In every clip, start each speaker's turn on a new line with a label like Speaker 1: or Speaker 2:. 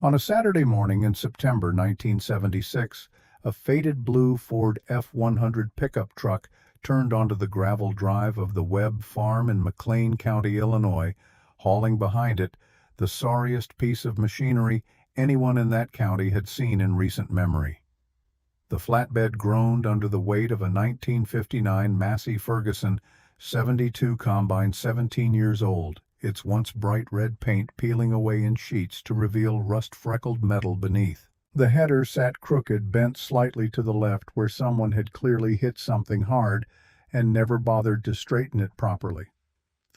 Speaker 1: On a Saturday morning in September 1976, a faded blue Ford F-100 pickup truck turned onto the gravel drive of the Webb Farm in McLean County, Illinois, hauling behind it the sorriest piece of machinery anyone in that county had seen in recent memory. The flatbed groaned under the weight of a 1959 Massey Ferguson 72 combine 17 years old, its once bright red paint peeling away in sheets to reveal rust-freckled metal beneath. The header sat crooked, bent slightly to the left where someone had clearly hit something hard and never bothered to straighten it properly.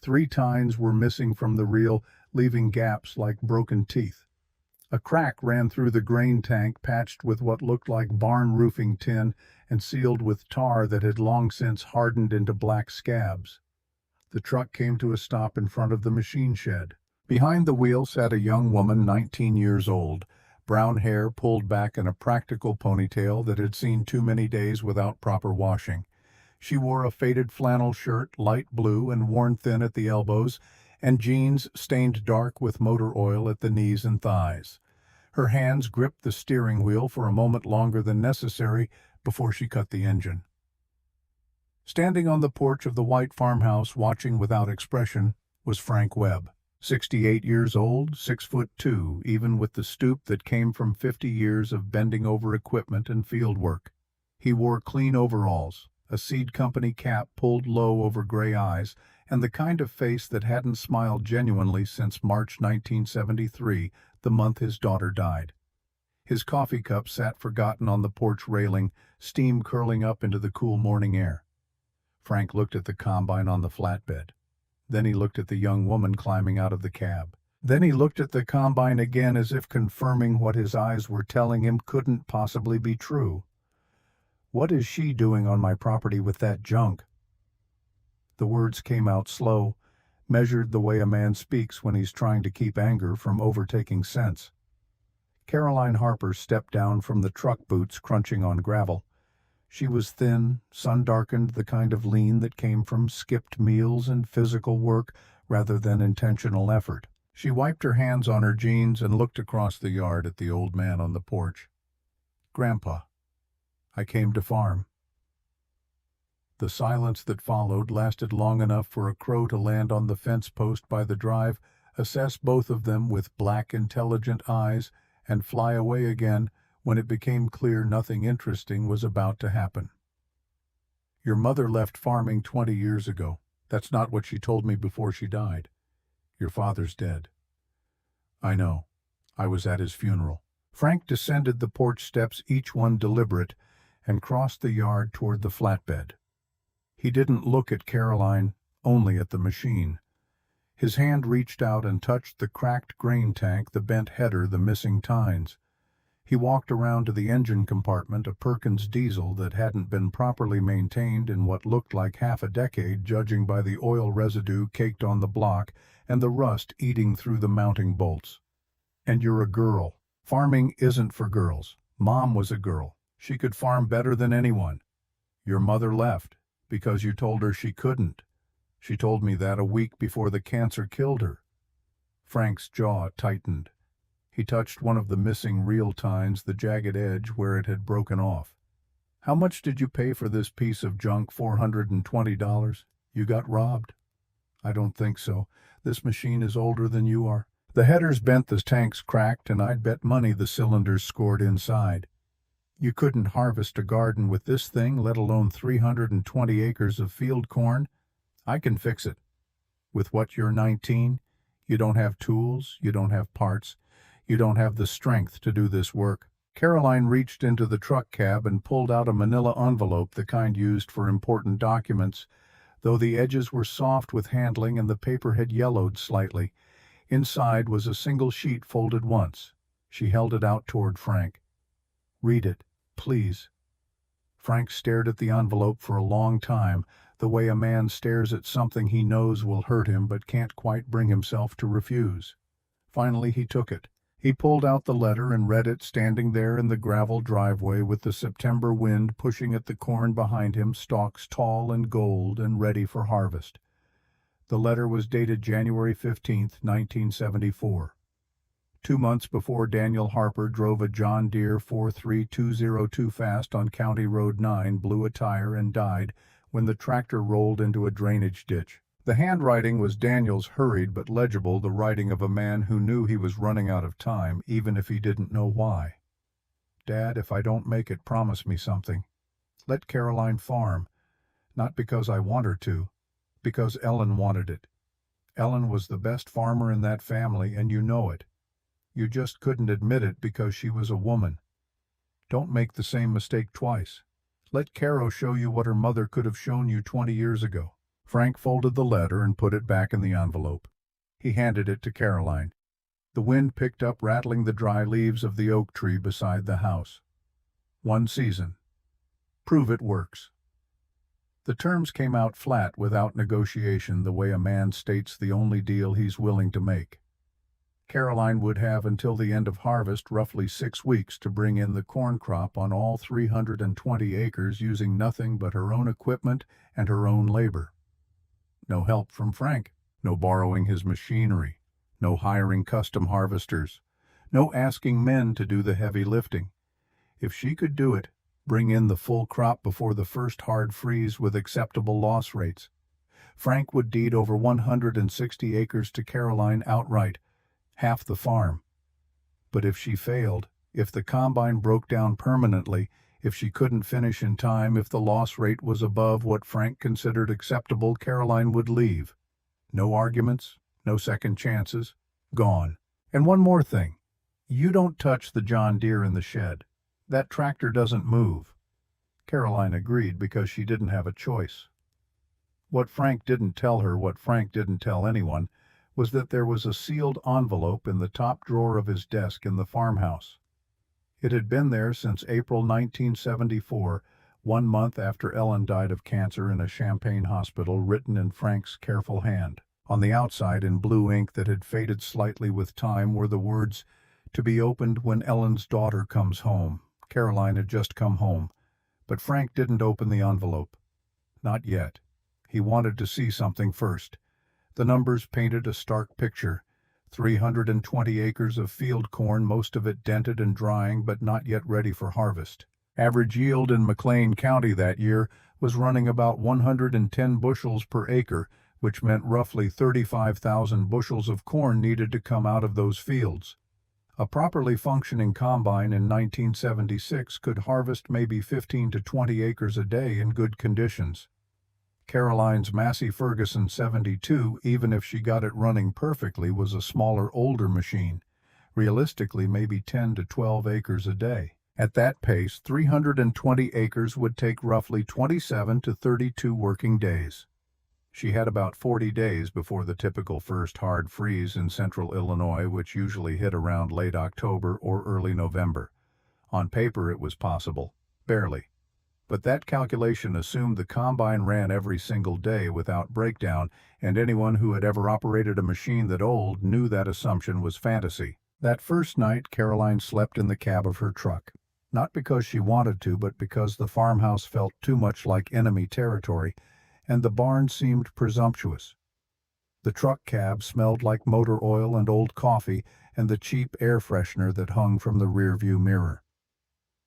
Speaker 1: 3 tines were missing from the reel, leaving gaps like broken teeth. A crack ran through the grain tank, patched with what looked like barn roofing tin and sealed with tar that had long since hardened into black scabs. The truck came to a stop in front of the machine shed. Behind the wheel sat a young woman 19 years old, brown hair pulled back in a practical ponytail that had seen too many days without proper washing. She wore a faded flannel shirt, light blue and worn thin at the elbows, and jeans stained dark with motor oil at the knees and thighs. Her hands gripped the steering wheel for a moment longer than necessary before she cut the engine. Standing on the porch of the white farmhouse, watching without expression, was Frank Webb. 68 years old, 6'2", even with the stoop that came from 50 years of bending over equipment and field work. He wore clean overalls, a seed company cap pulled low over gray eyes, and the kind of face that hadn't smiled genuinely since March 1973, the month his daughter died. His coffee cup sat forgotten on the porch railing, steam curling up into the cool morning air. Frank looked at the combine on the flatbed. Then he looked at the young woman climbing out of the cab. Then he looked at the combine again, as if confirming what his eyes were telling him couldn't possibly be true. "What is she doing on my property with that junk?" The words came out slow, measured the way a man speaks when he's trying to keep anger from overtaking sense. Caroline Harper stepped down from the truck boots crunching on gravel. She was thin, sun-darkened, the kind of lean that came from skipped meals and physical work rather than intentional effort. She wiped her hands on her jeans and looked across the yard at the old man on the porch. "Grandpa, I came to farm." The silence that followed lasted long enough for a crow to land on the fence post by the drive, assess both of them with black, intelligent eyes, and fly away again when it became clear nothing interesting was about to happen. "Your mother left farming 20 years ago. That's not what she told me before she died. Your father's dead." "I know. I was at his funeral." Frank descended the porch steps, each one deliberate, and crossed the yard toward the flatbed. He didn't look at Caroline, only at the machine. His hand reached out and touched the cracked grain tank, the bent header, the missing tines. He walked around to the engine compartment, a Perkins diesel that hadn't been properly maintained in what looked like half a decade, judging by the oil residue caked on the block and the rust eating through the mounting bolts. "And you're a girl. Farming isn't for girls. Mom was a girl. She could farm better than anyone. Your mother left because you told her she couldn't. She told me that a week before the cancer killed her." Frank's jaw tightened. He touched one of the missing reel tines, the jagged edge where it had broken off. "How much did you pay for this piece of junk? $420? You got robbed?" "I don't think so. This machine is older than you are. The headers bent, the tanks cracked, and I'd bet money the cylinders scored inside. You couldn't harvest a garden with this thing, let alone 320 acres of field corn. I can fix it. With what, you're 19? You don't have tools, you don't have parts. You don't have the strength to do this work." Caroline reached into the truck cab and pulled out a manila envelope, the kind used for important documents. Though the edges were soft with handling and the paper had yellowed slightly, inside was a single sheet folded once. She held it out toward Frank. "Read it, please." Frank stared at the envelope for a long time, the way a man stares at something he knows will hurt him but can't quite bring himself to refuse. Finally he took it. He pulled out the letter and read it, standing there in the gravel driveway with the September wind pushing at the corn behind him, stalks tall and gold and ready for harvest. The letter was dated January 15, 1974. 2 months before Daniel Harper drove a John Deere 43202 Fast on County Road 9, blew a tire and died when the tractor rolled into a drainage ditch. The handwriting was Daniel's, hurried but legible, the writing of a man who knew he was running out of time, even if he didn't know why. "Dad, if I don't make it, promise me something. Let Caroline farm. Not because I want her to, because Ellen wanted it. Ellen was the best farmer in that family, and you know it. You just couldn't admit it because she was a woman. Don't make the same mistake twice. Let Caro show you what her mother could have shown you 20 years ago." Frank folded the letter and put it back in the envelope. He handed it to Caroline. The wind picked up, rattling the dry leaves of the oak tree beside the house. "1 season. Prove it works." The terms came out flat, without negotiation, the way a man states the only deal he's willing to make. Caroline would have until the end of harvest, roughly 6 weeks, to bring in the corn crop on all 320 acres using nothing but her own equipment and her own labor. No help from Frank, no borrowing his machinery, no hiring custom harvesters, no asking men to do the heavy lifting. If she could do it, bring in the full crop before the first hard freeze with acceptable loss rates, Frank would deed over 160 acres to Caroline outright, half the farm. But if she failed, if the combine broke down permanently, if she couldn't finish in time, if the loss rate was above what Frank considered acceptable, Caroline would leave. No arguments, no second chances, gone. And one more thing. You don't touch the John Deere in the shed. That tractor doesn't move. Caroline agreed because she didn't have a choice. What Frank didn't tell her, what Frank didn't tell anyone, was that there was a sealed envelope in the top drawer of his desk in the farmhouse. It had been there since April 1974, 1 month after Ellen died of cancer in a Champaign hospital, written in Frank's careful hand. On the outside, in blue ink that had faded slightly with time, were the words, "To be opened when Ellen's daughter comes home." Caroline had just come home, but Frank didn't open the envelope. Not yet. He wanted to see something first. The numbers painted a stark picture. 320 acres of field corn, most of it dented and drying, but not yet ready for harvest. Average yield in McLean County that year was running about 110 bushels per acre, which meant roughly 35,000 bushels of corn needed to come out of those fields. A properly functioning combine in 1976 could harvest maybe 15 to 20 acres a day in good conditions. Caroline's Massey Ferguson 72, even if she got it running perfectly, was a smaller, older machine, realistically maybe 10 to 12 acres a day. At that pace, 320 acres would take roughly 27 to 32 working days. She had about 40 days before the typical first hard freeze in central Illinois, which usually hit around late October or early November. On paper it was possible, barely. But that calculation assumed the combine ran every single day without breakdown, and anyone who had ever operated a machine that old knew that assumption was fantasy. That first night, Caroline slept in the cab of her truck. Not because she wanted to, but because the farmhouse felt too much like enemy territory, and the barn seemed presumptuous. The truck cab smelled like motor oil and old coffee and the cheap air freshener that hung from the rearview mirror.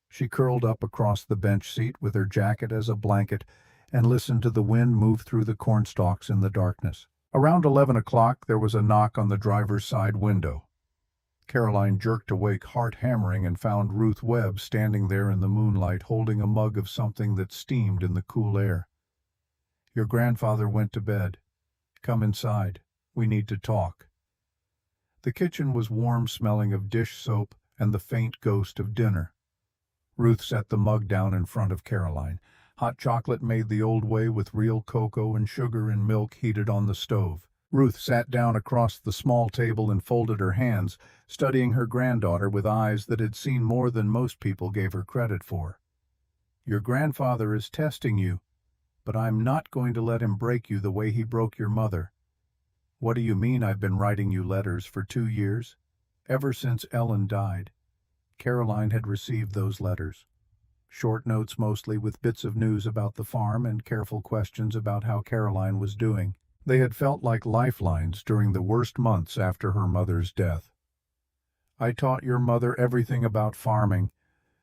Speaker 1: She curled up across the bench seat with her jacket as a blanket and listened to the wind move through the cornstalks in the darkness. Around 11 o'clock, there was a knock on the driver's side window. Caroline jerked awake, heart hammering, and found Ruth Webb standing there in the moonlight, holding a mug of something that steamed in the cool air. "Your grandfather went to bed. Come inside. We need to talk." The kitchen was warm, smelling of dish soap and the faint ghost of dinner. Ruth set the mug down in front of Caroline. Hot chocolate made the old way with real cocoa and sugar and milk heated on the stove. Ruth sat down across the small table and folded her hands, studying her granddaughter with eyes that had seen more than most people gave her credit for. "Your grandfather is testing you, but I'm not going to let him break you the way he broke your mother." "What do you mean I've been writing you letters for 2 years?" Ever since Ellen died. Caroline had received those letters. Short notes mostly, with bits of news about the farm and careful questions about how Caroline was doing. They had felt like lifelines during the worst months after her mother's death. I taught your mother everything about farming.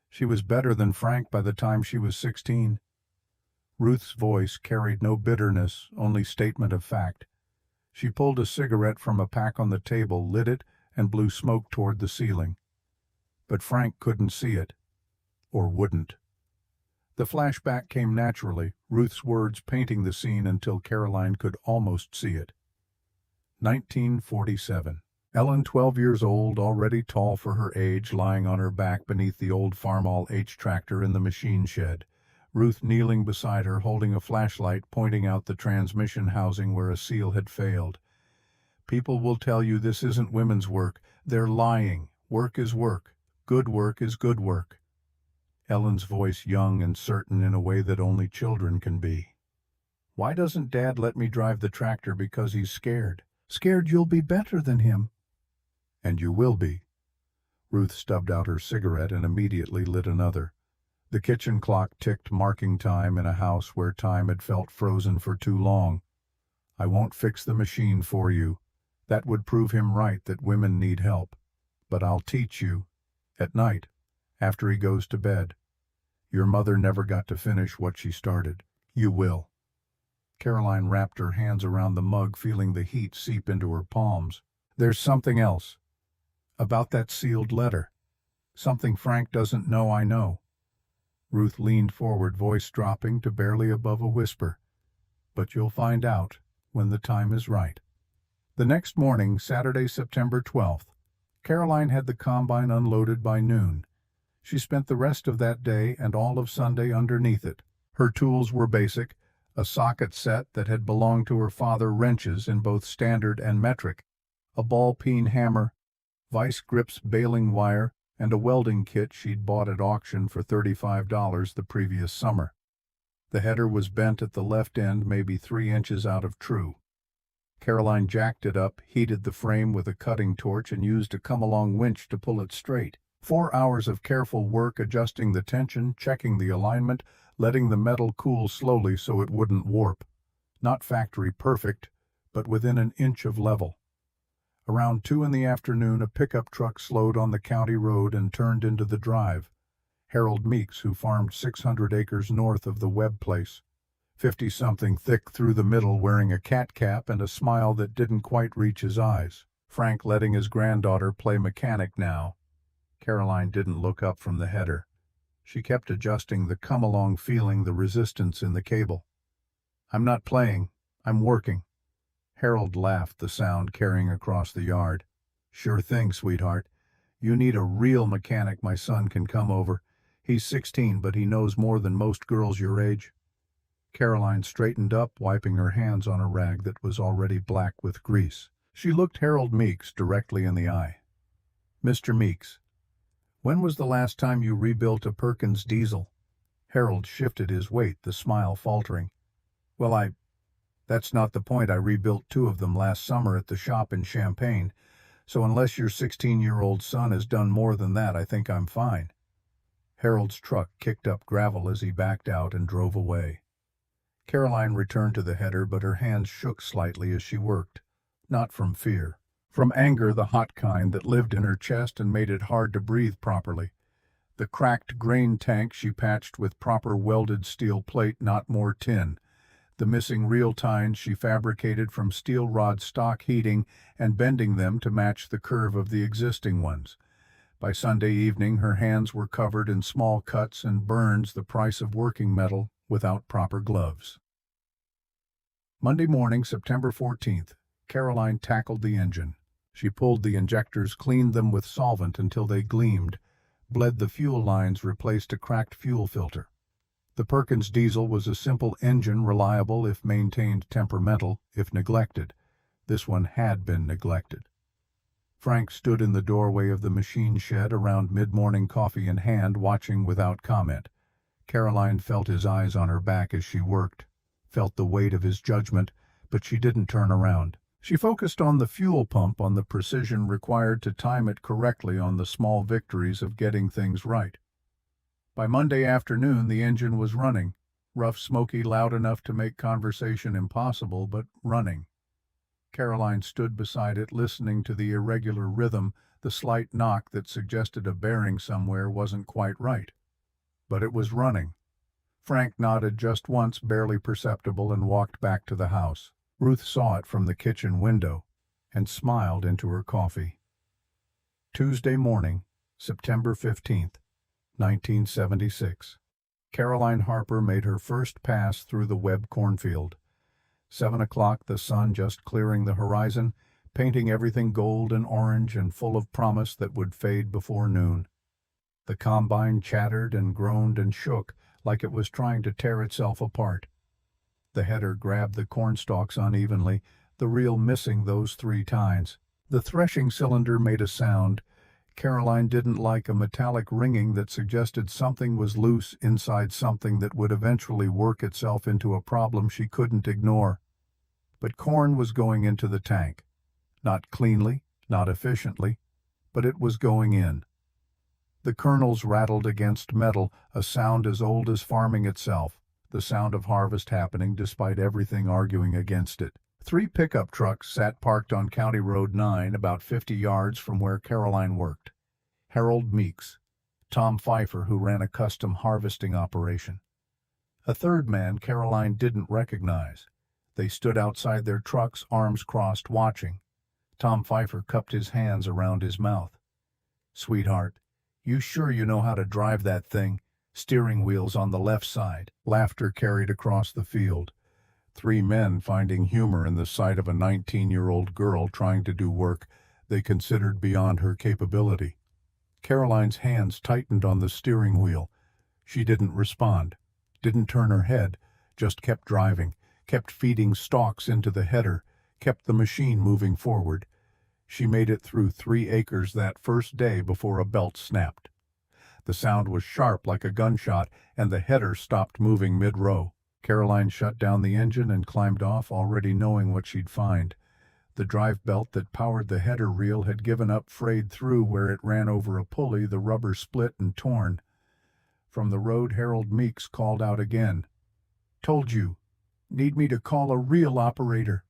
Speaker 1: She was better than Frank by the time she was 16. Ruth's voice carried no bitterness, only statement of fact. She pulled a cigarette from a pack on the table, lit it, and blew smoke toward the ceiling. But Frank couldn't see it. Or wouldn't. The flashback came naturally, Ruth's words painting the scene until Caroline could almost see it. 1947. Ellen, 12 years old, already tall for her age, lying on her back beneath the old Farmall H tractor in the machine shed. Ruth kneeling beside her, holding a flashlight, pointing out the transmission housing where a seal had failed. People will tell you this isn't women's work. They're lying. Work is work. Good work is good work. Ellen's voice young and certain in a way that only children can be. Why doesn't Dad let me drive the tractor? Because he's scared. Scared you'll be better than him. And you will be. Ruth stubbed out her cigarette and immediately lit another. The kitchen clock ticked, marking time in a house where time had felt frozen for too long. I won't fix the machine for you. That would prove him right that women need help. But I'll teach you. At night, after he goes to bed. Your mother never got to finish what she started. You will. Caroline wrapped her hands around the mug, feeling the heat seep into her palms. There's something else. About that sealed letter. Something Frank doesn't know I know. Ruth leaned forward, voice dropping to barely above a whisper. But you'll find out when the time is right. The next morning, Saturday, September 12th, Caroline had the combine unloaded by noon. She spent the rest of that day and all of Sunday underneath it. Her tools were basic, a socket set that had belonged to her father, wrenches in both standard and metric, a ball-peen hammer, vice grips, baling wire, and a welding kit she'd bought at auction for $35 the previous summer. The header was bent at the left end, maybe 3 inches out of true. Caroline jacked it up, heated the frame with a cutting torch, and used a come-along winch to pull it straight. 4 hours of careful work, adjusting the tension, checking the alignment, letting the metal cool slowly so it wouldn't warp. Not factory perfect, but within an inch of level. Around 2 in the afternoon, a pickup truck slowed on the county road and turned into the drive. Harold Meeks, who farmed 600 acres north of the Webb place. 50-something, thick through the middle, wearing a cat cap and a smile that didn't quite reach his eyes. Frank letting his granddaughter play mechanic now. Caroline didn't look up from the header. She kept adjusting the come-along, feeling the resistance in the cable. I'm not playing. I'm working. Harold laughed, the sound carrying across the yard. Sure thing, sweetheart. You need a real mechanic. My son can come over. He's 16, but he knows more than most girls your age. Caroline straightened up, wiping her hands on a rag that was already black with grease. She looked Harold Meeks directly in the eye. Mr. Meeks, when was the last time you rebuilt a Perkins diesel? Harold shifted his weight, the smile faltering. Well, that's not the point. I rebuilt 2 of them last summer at the shop in Champaign, so unless your 16-year-old son has done more than that, I think I'm fine. Harold's truck kicked up gravel as he backed out and drove away. Caroline returned to the header, but her hands shook slightly as she worked. Not from fear. From anger, the hot kind that lived in her chest and made it hard to breathe properly. The cracked grain tank she patched with proper welded steel plate, not more tin. The missing reel tines she fabricated from steel rod stock, heating and bending them to match the curve of the existing ones. By Sunday evening, her hands were covered in small cuts and burns, the price of working metal without proper gloves. Monday morning, September 14th, Caroline tackled the engine. She pulled the injectors, cleaned them with solvent until they gleamed, bled the fuel lines, replaced a cracked fuel filter. The Perkins diesel was a simple engine, reliable if maintained, temperamental if neglected. This one had been neglected. Frank stood in the doorway of the machine shed around mid-morning, coffee in hand, watching without comment. Caroline felt his eyes on her back as she worked, felt the weight of his judgment, but she didn't turn around. She focused on the fuel pump, on the precision required to time it correctly, on the small victories of getting things right. By Monday afternoon, the engine was running, rough, smoky, loud enough to make conversation impossible, but running. Caroline stood beside it, listening to the irregular rhythm, The slight knock that suggested a bearing somewhere wasn't quite right. But it was running. Frank nodded just once, barely perceptible, and walked back to the house. Ruth saw it from the kitchen window and smiled into her coffee. Tuesday morning, September 15th, 1976. Caroline Harper made her first pass through the Webb cornfield. 7 o'clock, the sun just clearing the horizon, painting everything gold and orange and full of promise that would fade before noon. The combine chattered and groaned and shook like it was trying to tear itself apart. The header grabbed the corn stalks unevenly, the reel missing those 3 tines. The threshing cylinder made a sound. Caroline didn't like a metallic ringing that suggested something was loose inside something that would eventually work itself into a problem she couldn't ignore. But corn was going into the tank. Not cleanly, not efficiently, but it was going in. The kernels rattled against metal, a sound as old as farming itself, the sound of harvest happening despite everything arguing against it. 3 pickup trucks sat parked on County Road 9 about 50 yards from where Caroline worked. Harold Meeks, Tom Pfeiffer, who ran a custom harvesting operation. A third man Caroline didn't recognize. They stood outside their trucks, arms crossed, watching. Tom Pfeiffer cupped his hands around his mouth. "Sweetheart, you sure you know how to drive that thing? Steering wheel's on the left side." Laughter carried across the field. 3 men finding humor in the sight of a 19-year-old girl trying to do work they considered beyond her capability. Caroline's hands tightened on the steering wheel. She didn't respond, didn't turn her head, just kept driving, kept feeding stalks into the header, kept the machine moving forward. She made it through 3 acres that first day before a belt snapped. The sound was sharp like a gunshot, and the header stopped moving mid-row. Caroline shut down the engine and climbed off, already knowing what she'd find. The drive belt that powered the header reel had given up, frayed through where it ran over a pulley, the rubber split and torn. From the road, Harold Meeks called out again. "Told you. Need me to call a reel operator."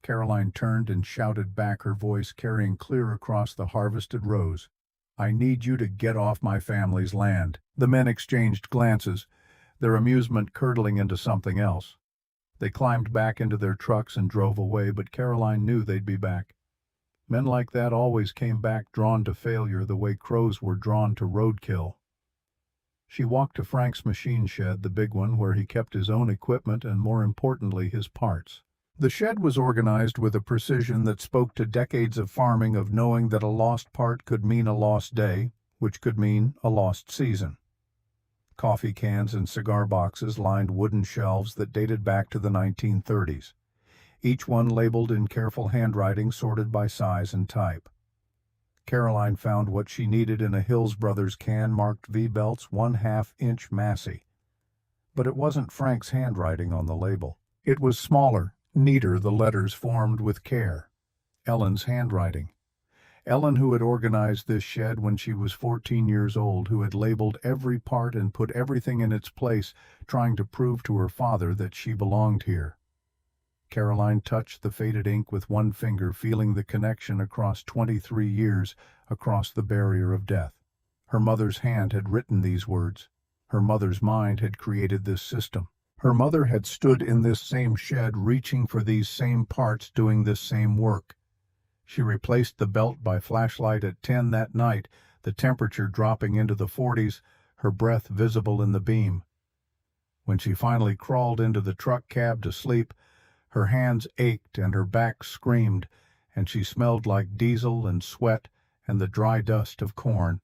Speaker 1: Caroline turned and shouted back, her voice carrying clear across the harvested rows. "I need you to get off my family's land." The men exchanged glances, their amusement curdling into something else. They climbed back into their trucks and drove away, but Caroline knew they'd be back. Men like that always came back drawn to failure the way crows were drawn to roadkill. She walked to Frank's machine shed, the big one where he kept his own equipment and, more importantly, his parts. The shed was organized with a precision that spoke to decades of farming, of knowing that a lost part could mean a lost day, which could mean a lost season. Coffee cans and cigar boxes lined wooden shelves that dated back to the 1930s, each one labeled in careful handwriting, sorted by size and type. Caroline found what she needed in a Hills Brothers can marked V-Belts 1/2 inch Massey. But it wasn't Frank's handwriting on the label. It was smaller, neater, the letters formed with care. Ellen's handwriting. Ellen, who had organized this shed when she was 14 years old, who had labeled every part and put everything in its place, trying to prove to her father that she belonged here. Caroline touched the faded ink with one finger, feeling the connection across 23 years, across the barrier of death. Her mother's hand had written these words. Her mother's mind had created this system. Her mother had stood in this same shed, reaching for these same parts, doing this same work. She replaced the belt by flashlight at 10 that night, the temperature dropping into the 40s, her breath visible in the beam. When she finally crawled into the truck cab to sleep, her hands ached and her back screamed, and she smelled like diesel and sweat and the dry dust of corn.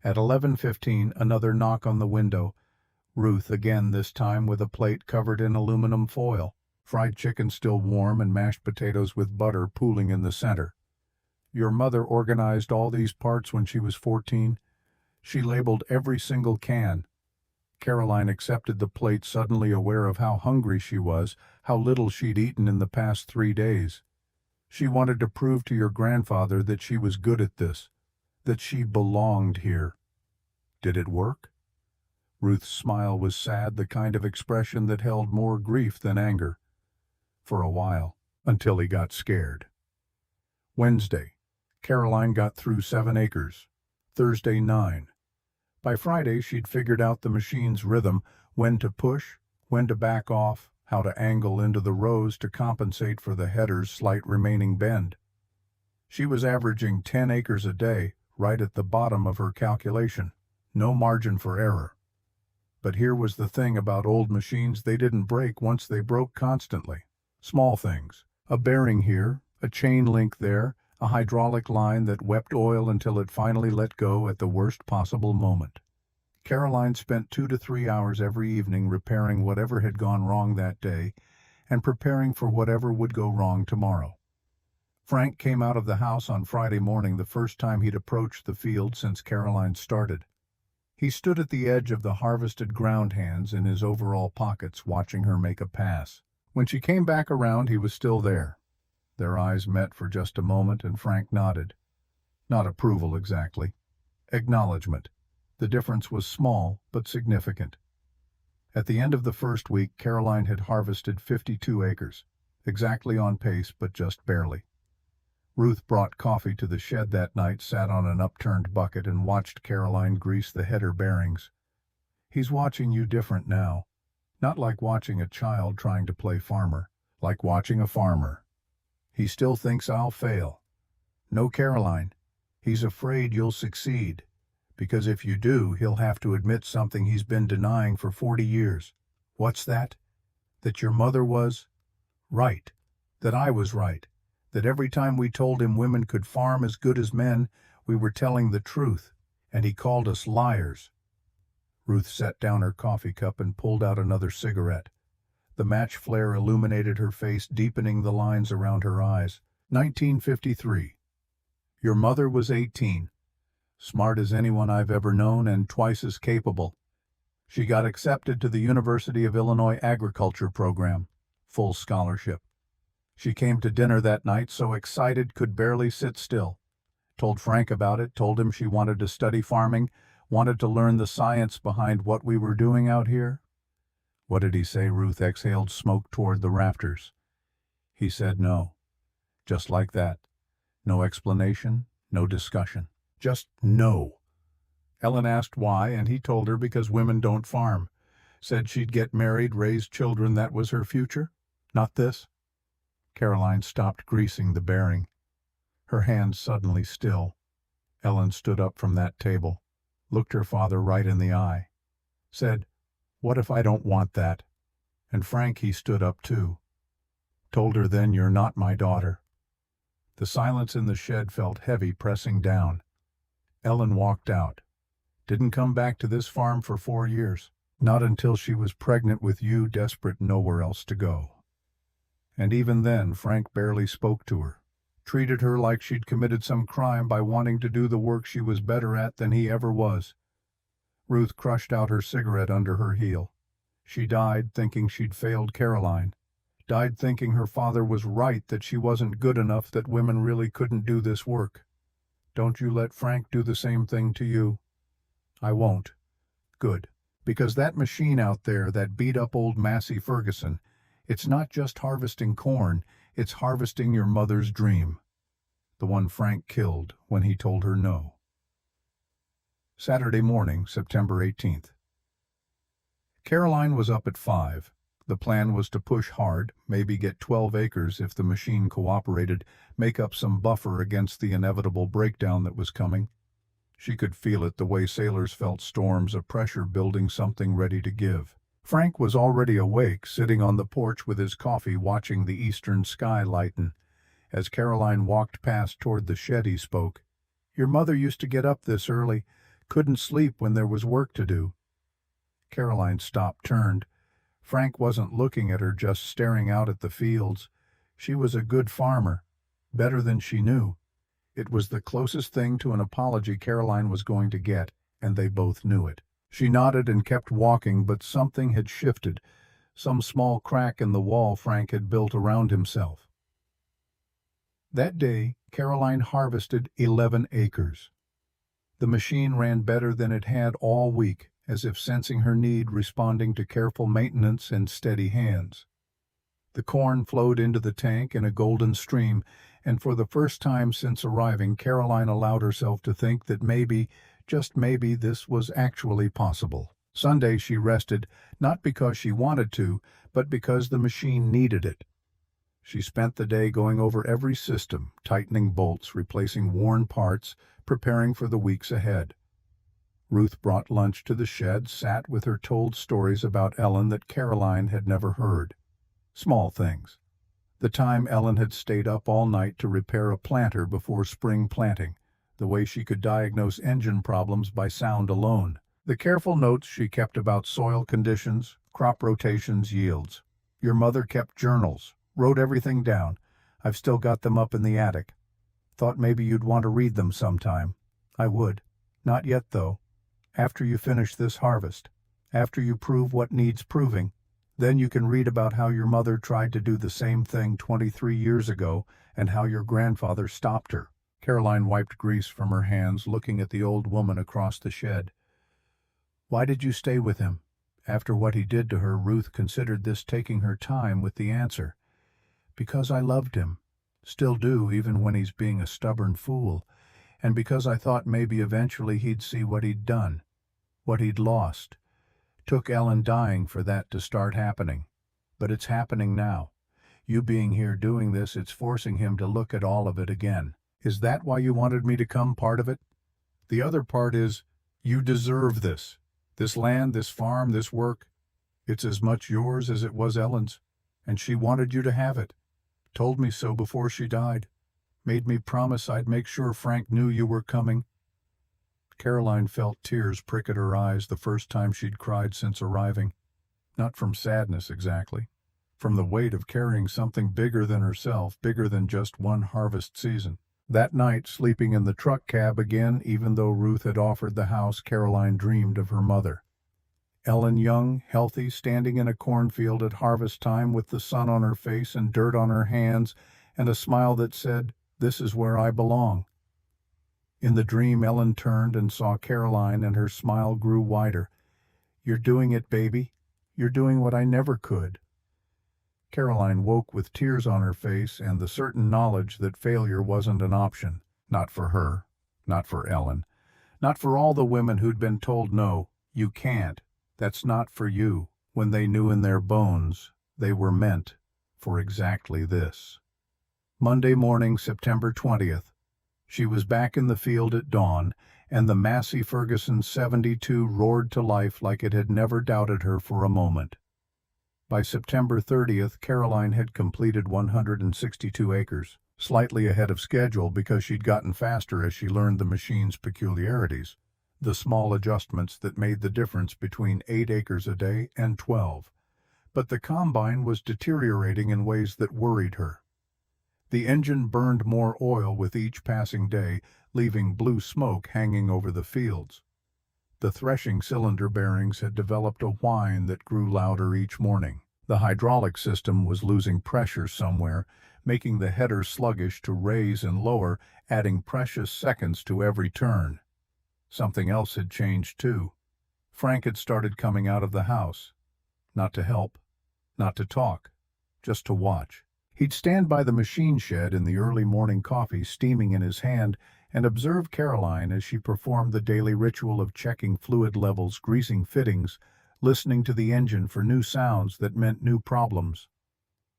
Speaker 1: At 11:15, another knock on the window. Ruth again, this time with a plate covered in aluminum foil. Fried chicken still warm and mashed potatoes with butter pooling in the center. "Your mother organized all these parts when she was 14. She labeled every single can." Caroline accepted the plate, suddenly aware of how hungry she was, how little she'd eaten in the past 3 days. She wanted to prove to your grandfather that she was good at this, that she belonged here. Did it work? Ruth's smile was sad, the kind of expression that held more grief than anger. For a while, until he got scared. Wednesday. Caroline got through 7 acres. Thursday, 9. By Friday, she'd figured out the machine's rhythm, when to push, when to back off, how to angle into the rows to compensate for the header's slight remaining bend. She was averaging 10 acres a day, right at the bottom of her calculation. No margin for error. But here was the thing about old machines: they didn't break once they broke constantly. Small things. A bearing here, a chain link there, a hydraulic line that wept oil until it finally let go at the worst possible moment. Caroline spent 2 to 3 hours every evening repairing whatever had gone wrong that day and preparing for whatever would go wrong tomorrow. Frank came out of the house on Friday morning, the first time he'd approached the field since Caroline started. He stood at the edge of the harvested ground, hands in his overall pockets, watching her make a pass. When she came back around, he was still there. Their eyes met for just a moment, and Frank nodded. Not approval exactly. Acknowledgement. The difference was small, but significant. At the end of the first week, Caroline had harvested 52 acres. Exactly on pace, but just barely. Ruth brought coffee to the shed that night, sat on an upturned bucket, and watched Caroline grease the header bearings. "He's watching you different now. Not like watching a child trying to play farmer, like watching a farmer. He still thinks I'll fail. No, Caroline, he's afraid you'll succeed, because if you do, he'll have to admit something he's been denying for 40 years. What's that? That your mother was right, that I was right, that every time we told him women could farm as good as men, we were telling the truth, and he called us liars." Ruth set down her coffee cup and pulled out another cigarette. The match flare illuminated her face, deepening the lines around her eyes. 1953. Your mother was 18. Smart as anyone I've ever known and twice as capable. She got accepted to the University of Illinois Agriculture program. Full scholarship. She came to dinner that night so excited could barely sit still. Told Frank about it, told him she wanted to study farming, wanted to learn the science behind what we were doing out here. What did he say? Ruth exhaled smoke toward the rafters. He said no. Just like that. No explanation, no discussion. Just no. Ellen asked why, and he told her because women don't farm. Said she'd get married, raise children, that was her future. Not this. Caroline stopped greasing the bearing. Her hands suddenly still. Ellen stood up from that table, looked her father right in the eye, said, "What if I don't want that?" And Frank, he stood up too. Told her, "Then you're not my daughter." The silence in the shed felt heavy, pressing down. Ellen walked out. Didn't come back to this farm for 4 years. Not until she was pregnant with you, desperate nowhere else to go. And even then, Frank barely spoke to her. Treated her like she'd committed some crime by wanting to do the work she was better at than he ever was. Ruth crushed out her cigarette under her heel. She died thinking she'd failed Caroline. Died thinking her father was right, that she wasn't good enough, that women really couldn't do this work. Don't you let Frank do the same thing to you. I won't. Good. Because that machine out there, that beat-up old Massey Ferguson, it's not just harvesting corn, it's harvesting your mother's dream. The one Frank killed when he told her no. Saturday morning, September 18th. Caroline was up at 5. The plan was to push hard, maybe get 12 acres if the machine cooperated, make up some buffer against the inevitable breakdown that was coming. She could feel it the way sailors felt storms, a pressure building, something ready to give. Frank was already awake, sitting on the porch with his coffee, watching the eastern sky lighten. As Caroline walked past toward the shed, he spoke. "Your mother used to get up this early, couldn't sleep when there was work to do." Caroline stopped, turned. Frank wasn't looking at her, just staring out at the fields. She was a good farmer, better than she knew. It was the closest thing to an apology Caroline was going to get, and they both knew it. She nodded and kept walking, but something had shifted, some small crack in the wall Frank had built around himself. That day, Caroline harvested 11 acres. The machine ran better than it had all week, as if sensing her need, responding to careful maintenance and steady hands. The corn flowed into the tank in a golden stream, and for the first time since arriving, Caroline allowed herself to think that maybe, just maybe, this was actually possible. Sunday she rested, not because she wanted to, but because the machine needed it. She spent the day going over every system, tightening bolts, replacing worn parts, preparing for the weeks ahead. Ruth brought lunch to the shed, sat with her, told stories about Ellen that Caroline had never heard. Small things. The time Ellen had stayed up all night to repair a planter before spring planting, the way she could diagnose engine problems by sound alone, the careful notes she kept about soil conditions, crop rotations, yields. Your mother kept journals, wrote everything down. I've still got them up in the attic. Thought maybe you'd want to read them sometime. I would. Not yet, though. After you finish this harvest. After you prove what needs proving. Then you can read about how your mother tried to do the same thing 23 years ago and how your grandfather stopped her. Caroline wiped grease from her hands, looking at the old woman across the shed. Why did you stay with him? After what he did to her, Ruth considered this, taking her time with the answer. Because I loved him. Still do, even when he's being a stubborn fool. And because I thought maybe eventually he'd see what he'd done. What he'd lost. Took Ellen dying for that to start happening. But it's happening now. You being here doing this, it's forcing him to look at all of it again. Is that why you wanted me to come part of it? The other part is, you deserve this. This land, this farm, this work. It's as much yours as it was Ellen's. And she wanted you to have it. Told me so before she died. Made me promise I'd make sure Frank knew you were coming. Caroline felt tears prick at her eyes, the first time she'd cried since arriving. Not from sadness exactly. From the weight of carrying something bigger than herself, bigger than just one harvest season. That night, sleeping in the truck cab again, even though Ruth had offered the house, Caroline dreamed of her mother. Ellen young, healthy, standing in a cornfield at harvest time with the sun on her face and dirt on her hands, and a smile that said, "This is where I belong." In the dream, Ellen turned and saw Caroline, and her smile grew wider. "You're doing it, baby. You're doing what I never could." Caroline woke with tears on her face and the certain knowledge that failure wasn't an option. Not for her. Not for Ellen. Not for all the women who'd been told, no, you can't. That's not for you, when they knew in their bones they were meant for exactly this. Monday morning, September 20th. She was back in the field at dawn, and the Massey Ferguson 72 roared to life like it had never doubted her for a moment. By September 30th, Caroline had completed 162 acres, slightly ahead of schedule because she'd gotten faster as she learned the machine's peculiarities, the small adjustments that made the difference between 8 acres a day and 12. But the combine was deteriorating in ways that worried her. The engine burned more oil with each passing day, leaving blue smoke hanging over the fields. The threshing cylinder bearings had developed a whine that grew louder each morning. The hydraulic system was losing pressure somewhere, making the header sluggish to raise and lower, adding precious seconds to every turn. Something else had changed too. Frank had started coming out of the house. Not to help, not to talk, just to watch. He'd stand by the machine shed in the early morning coffee steaming in his hand and observe Caroline as she performed the daily ritual of checking fluid levels, greasing fittings, listening to the engine for new sounds that meant new problems.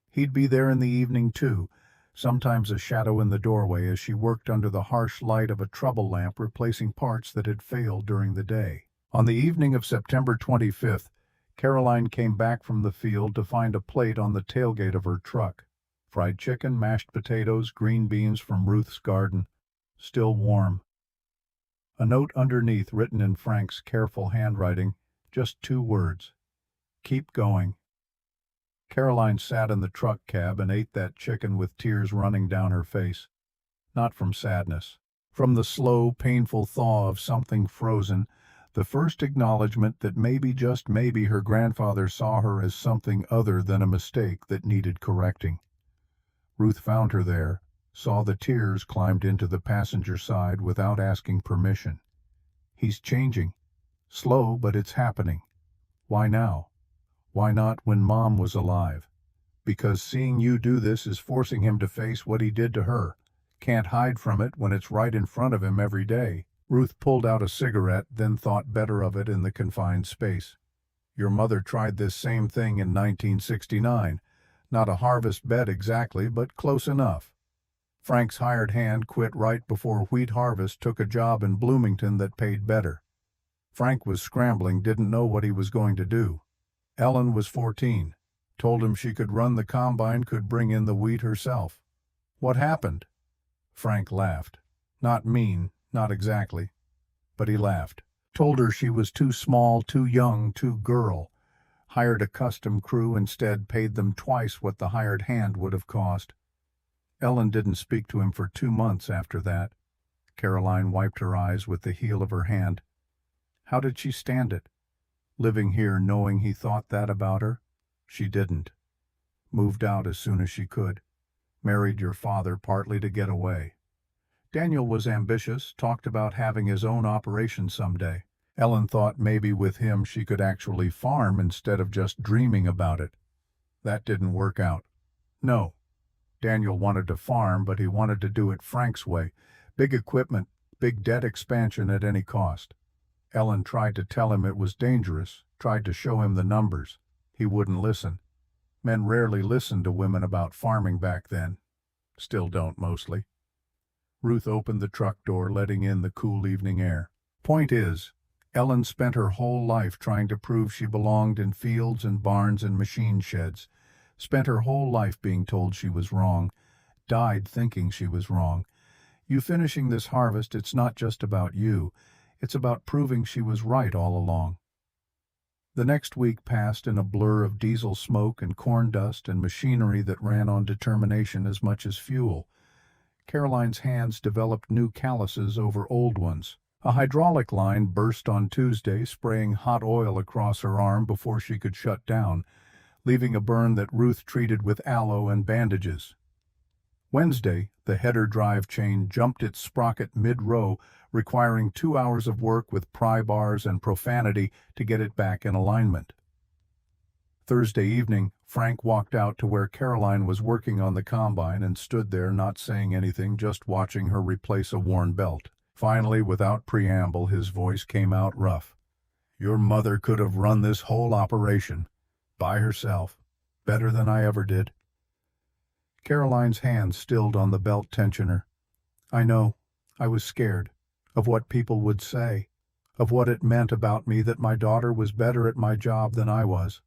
Speaker 1: He'd be there in the evening too, sometimes a shadow in the doorway as she worked under the harsh light of a trouble lamp replacing parts that had failed during the day. On the evening of September 25th, Caroline came back from the field to find a plate on the tailgate of her truck. Fried chicken, mashed potatoes, green beans from Ruth's garden, still warm. A note underneath written in Frank's careful handwriting, just 2 words. Keep going. Caroline sat in the truck cab and ate that chicken with tears running down her face. Not from sadness. From the slow, painful thaw of something frozen, the first acknowledgement that maybe, just maybe, her grandfather saw her as something other than a mistake that needed correcting. Ruth found her there, saw the tears, climbed into the passenger side without asking permission. He's changing. Slow, but it's happening. Why now? Why not when Mom was alive? Because seeing you do this is forcing him to face what he did to her. Can't hide from it when it's right in front of him every day. Ruth pulled out a cigarette, then thought better of it in the confined space. Your mother tried this same thing in 1969. Not a harvest bed exactly, but close enough. Frank's hired hand quit right before wheat harvest took a job in Bloomington that paid better. Frank was scrambling, didn't know what he was going to do. Ellen was 14. Told him she could run the combine, could bring in the wheat herself. What happened? Frank laughed. Not mean, not exactly. But he laughed. Told her she was too small, too young, too girl. Hired a custom crew instead, paid them twice what the hired hand would have cost. Ellen didn't speak to him for 2 months after that. Caroline wiped her eyes with the heel of her hand. How did she stand it? Living here knowing he thought that about her? She didn't. Moved out as soon as she could. Married your father partly to get away. Daniel was ambitious, talked about having his own operation someday. Ellen thought maybe with him she could actually farm instead of just dreaming about it. That didn't work out. No. Daniel wanted to farm, but he wanted to do it Frank's way. Big equipment, big debt expansion at any cost. Ellen tried to tell him it was dangerous, tried to show him the numbers. He wouldn't listen. Men rarely listened to women about farming back then. Still don't, mostly. Ruth opened the truck door, letting in the cool evening air. Point is, Ellen spent her whole life trying to prove she belonged in fields and barns and machine sheds. Spent her whole life being told she was wrong. Died thinking she was wrong. You finishing this harvest, it's not just about you. It's about proving she was right all along. The next week passed in a blur of diesel smoke and corn dust and machinery that ran on determination as much as fuel. Caroline's hands developed new calluses over old ones. A hydraulic line burst on Tuesday, spraying hot oil across her arm before she could shut down, leaving a burn that Ruth treated with aloe and bandages. Wednesday, the header drive chain jumped its sprocket mid-row, requiring 2 hours of work with pry bars and profanity to get it back in alignment. Thursday evening, Frank walked out to where Caroline was working on the combine and stood there not saying anything, just watching her replace a worn belt. Finally, without preamble, his voice came out rough. Your mother could have run this whole operation, by herself, better than I ever did. Caroline's hand stilled on the belt tensioner. I know. I was scared. Of what people would say. Of what it meant about me that my daughter was better at my job than I was.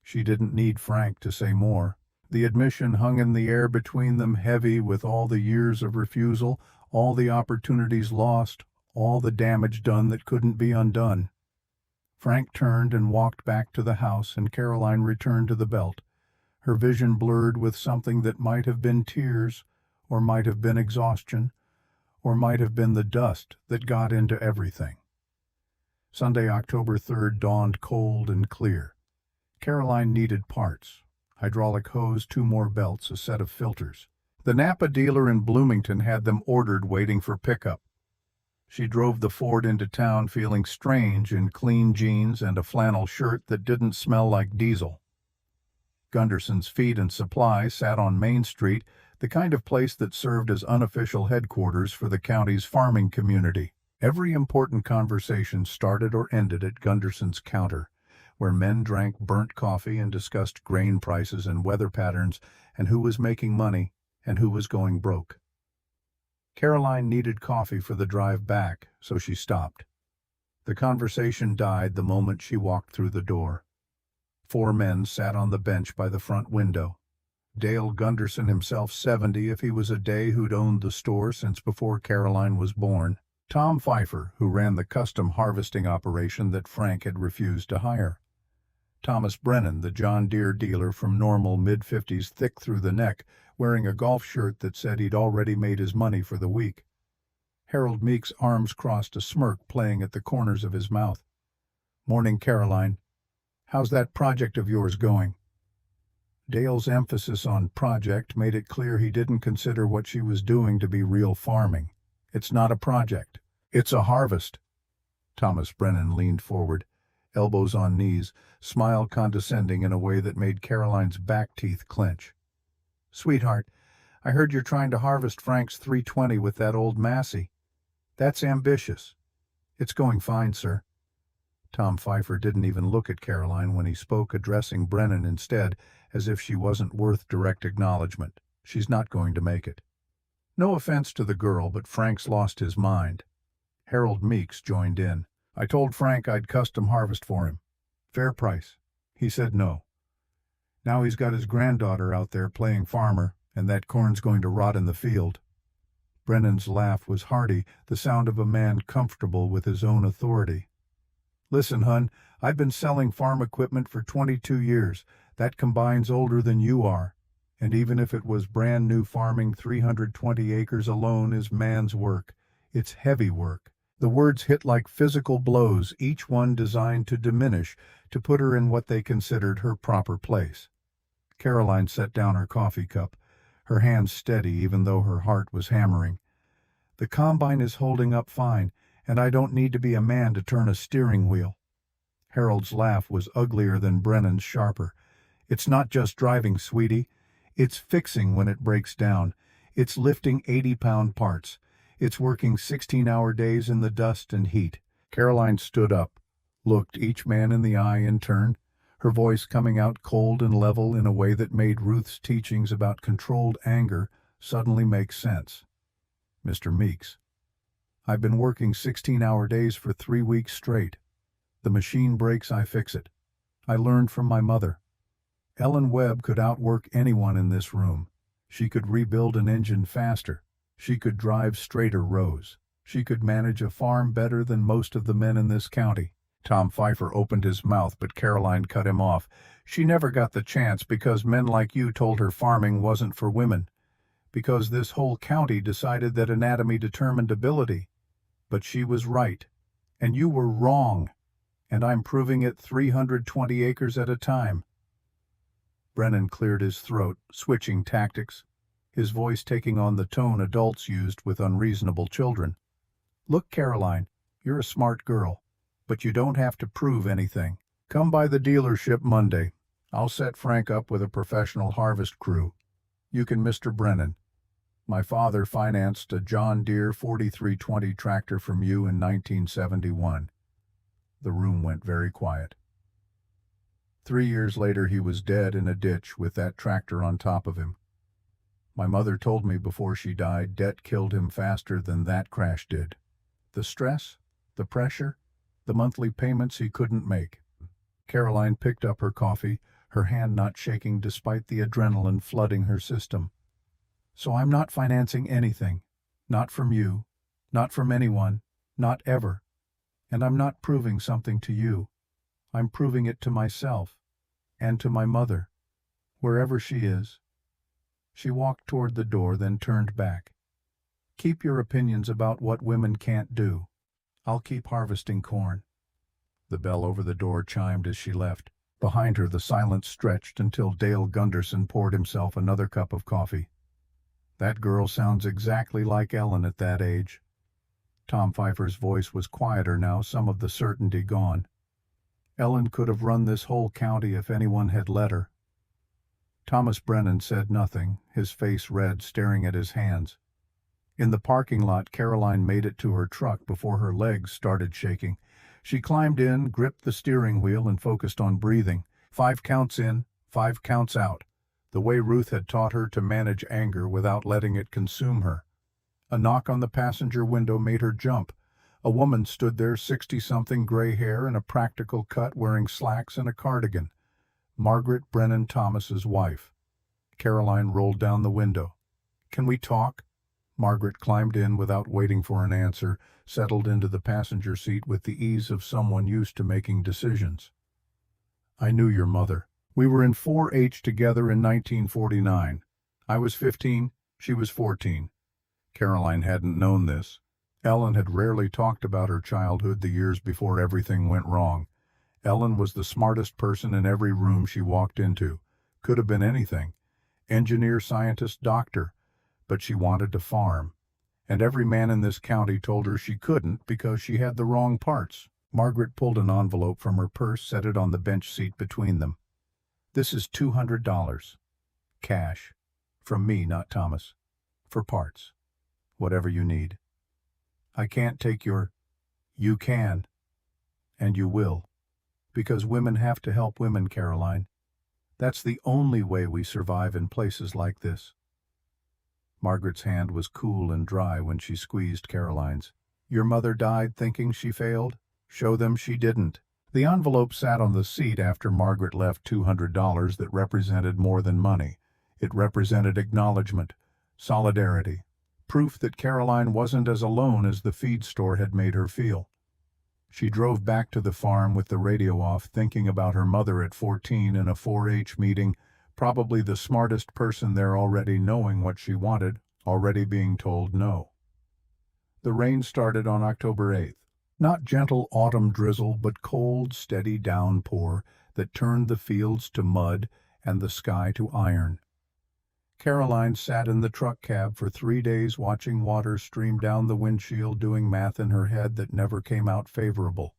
Speaker 1: She didn't need Frank to say more. The admission hung in the air between them, heavy with all the years of refusal, all the opportunities lost, all the damage done that couldn't be undone. Frank turned and walked back to the house, and Caroline returned to the belt. Her vision blurred with something that might have been tears, or might have been exhaustion, or might have been the dust that got into everything. Sunday, October 3rd, dawned cold and clear. Caroline needed parts. Hydraulic hose, 2 more belts, a set of filters. The Napa dealer in Bloomington had them ordered, waiting for pickup. She drove the Ford into town feeling strange in clean jeans and a flannel shirt that didn't smell like diesel. Gunderson's Feed and Supply sat on Main Street, the kind of place that served as unofficial headquarters for the county's farming community. Every important conversation started or ended at Gunderson's counter, where men drank burnt coffee and discussed grain prices and weather patterns and who was making money and who was going broke. Caroline needed coffee for the drive back, so she stopped. The conversation died the moment she walked through the door. 4 men sat on the bench by the front window. Dale Gunderson, himself 70 if he was a day, who'd owned the store since before Caroline was born. Tom Pfeiffer, who ran the custom harvesting operation that Frank had refused to hire. Thomas Brennan, the John Deere dealer from Normal, mid-50s, thick through the neck, wearing a golf shirt that said he'd already made his money for the week. Harold Meek's arms crossed, a smirk playing at the corners of his mouth. Morning, Caroline. How's that project of yours going? Dale's emphasis on project made it clear he didn't consider what she was doing to be real farming. It's not a project. It's a harvest. Thomas Brennan leaned forward. elbows on knees, smile condescending in a way that made Caroline's back teeth clench. "Sweetheart, I heard you're trying to harvest Frank's 320 with that old Massey. That's ambitious." "It's going fine, sir." Tom Pfeiffer didn't even look at Caroline when he spoke, addressing Brennan instead, as if she wasn't worth direct acknowledgement. "She's not going to make it." No offense to the girl, but Frank's lost his mind. Harold Meeks joined in. "I told Frank I'd custom harvest for him. Fair price. He said no. Now he's got his granddaughter out there playing farmer, and that corn's going to rot in the field." Brennan's laugh was hearty, the sound of a man comfortable with his own authority. "Listen, hun, I've been selling farm equipment for 22 years. That combine's older than you are. And even if it was brand new farming, 320 acres alone is man's work. It's heavy work." The words hit like physical blows, each one designed to diminish, to put her in what they considered her proper place. Caroline set down her coffee cup, her hands steady even though her heart was hammering. "The combine is holding up fine, and I don't need to be a man to turn a steering wheel." Harold's laugh was uglier than Brennan's sharper. "It's not just driving, sweetie. It's fixing when it breaks down. It's lifting 80-pound parts. It's working 16-hour days in the dust and heat." Caroline stood up, looked each man in the eye in turn, her voice coming out cold and level in a way that made Ruth's teachings about controlled anger suddenly make sense. "Mr. Meeks, I've been working 16-hour days for 3 weeks straight. The machine breaks, I fix it. I learned from my mother. Ellen Webb could outwork anyone in this room. She could rebuild an engine faster. She could drive straighter rows. She could manage a farm better than most of the men in this county." Tom Pfeiffer opened his mouth, but Caroline cut him off. "She never got the chance because men like you told her farming wasn't for women. Because this whole county decided that anatomy determined ability. But she was right. And you were wrong. And I'm proving it 320 acres at a time." Brennan cleared his throat, switching tactics, his voice taking on the tone adults used with unreasonable children. "Look, Caroline, you're a smart girl, but you don't have to prove anything. Come by the dealership Monday. I'll set Frank up with a professional harvest crew. You can Mr. Brennan. My father financed a John Deere 4320 tractor from you in 1971. The room went very quiet. 3 years later, he was dead in a ditch with that tractor on top of him. My mother told me before she died, debt killed him faster than that crash did. The stress, the pressure, the monthly payments he couldn't make. Caroline picked up her coffee, her hand not shaking despite the adrenaline flooding her system. "So I'm not financing anything. Not from you. Not from anyone. Not ever. And I'm not proving something to you. I'm proving it to myself. And to my mother. Wherever she is." She walked toward the door, then turned back. "Keep your opinions about what women can't do. I'll keep harvesting corn." The bell over the door chimed as she left. Behind her, the silence stretched until Dale Gunderson poured himself another cup of coffee. "That girl sounds exactly like Ellen at that age." Tom Pfeiffer's voice was quieter now, some of the certainty gone. "Ellen could have run this whole county if anyone had let her." Thomas Brennan said nothing, his face red, staring at his hands. In the parking lot, Caroline made it to her truck before her legs started shaking. She climbed in, gripped the steering wheel, and focused on breathing. 5 counts in, 5 counts out, the way Ruth had taught her to manage anger without letting it consume her. A knock on the passenger window made her jump. A woman stood there, 60-something, gray hair and a practical cut, wearing slacks and a cardigan. Margaret Brennan Thomas's wife. Caroline rolled down the window. "Can we talk?" Margaret climbed in without waiting for an answer, settled into the passenger seat with the ease of someone used to making decisions. "I knew your mother. We were in 4-H together in 1949. I was 15, she was 14. Caroline hadn't known this. Ellen had rarely talked about her childhood the years before everything went wrong. Ellen was the smartest person in every room she walked into. Could have been anything. Engineer, scientist, doctor. But she wanted to farm. And every man in this county told her she couldn't because she had the wrong parts. Margaret pulled an envelope from her purse, set it on the bench seat between them. "This is $200. Cash. From me, not Thomas. For parts. Whatever you need. I can't take your—" "You can. And you will. Because women have to help women, Caroline. That's the only way we survive in places like this." Margaret's hand was cool and dry when she squeezed Caroline's. "Your mother died thinking she failed? Show them she didn't." The envelope sat on the seat after Margaret left $200 that represented more than money. It represented acknowledgement, solidarity, proof that Caroline wasn't as alone as the feed store had made her feel. She drove back to the farm with the radio off, thinking about her mother at 14 in a 4-H meeting, probably the smartest person there, already knowing what she wanted, already being told no. The rain started on October 8th. Not gentle autumn drizzle, but cold, steady downpour that turned the fields to mud and the sky to iron. Caroline sat in the truck cab for 3 days watching water stream down the windshield, doing math in her head that never came out favorable.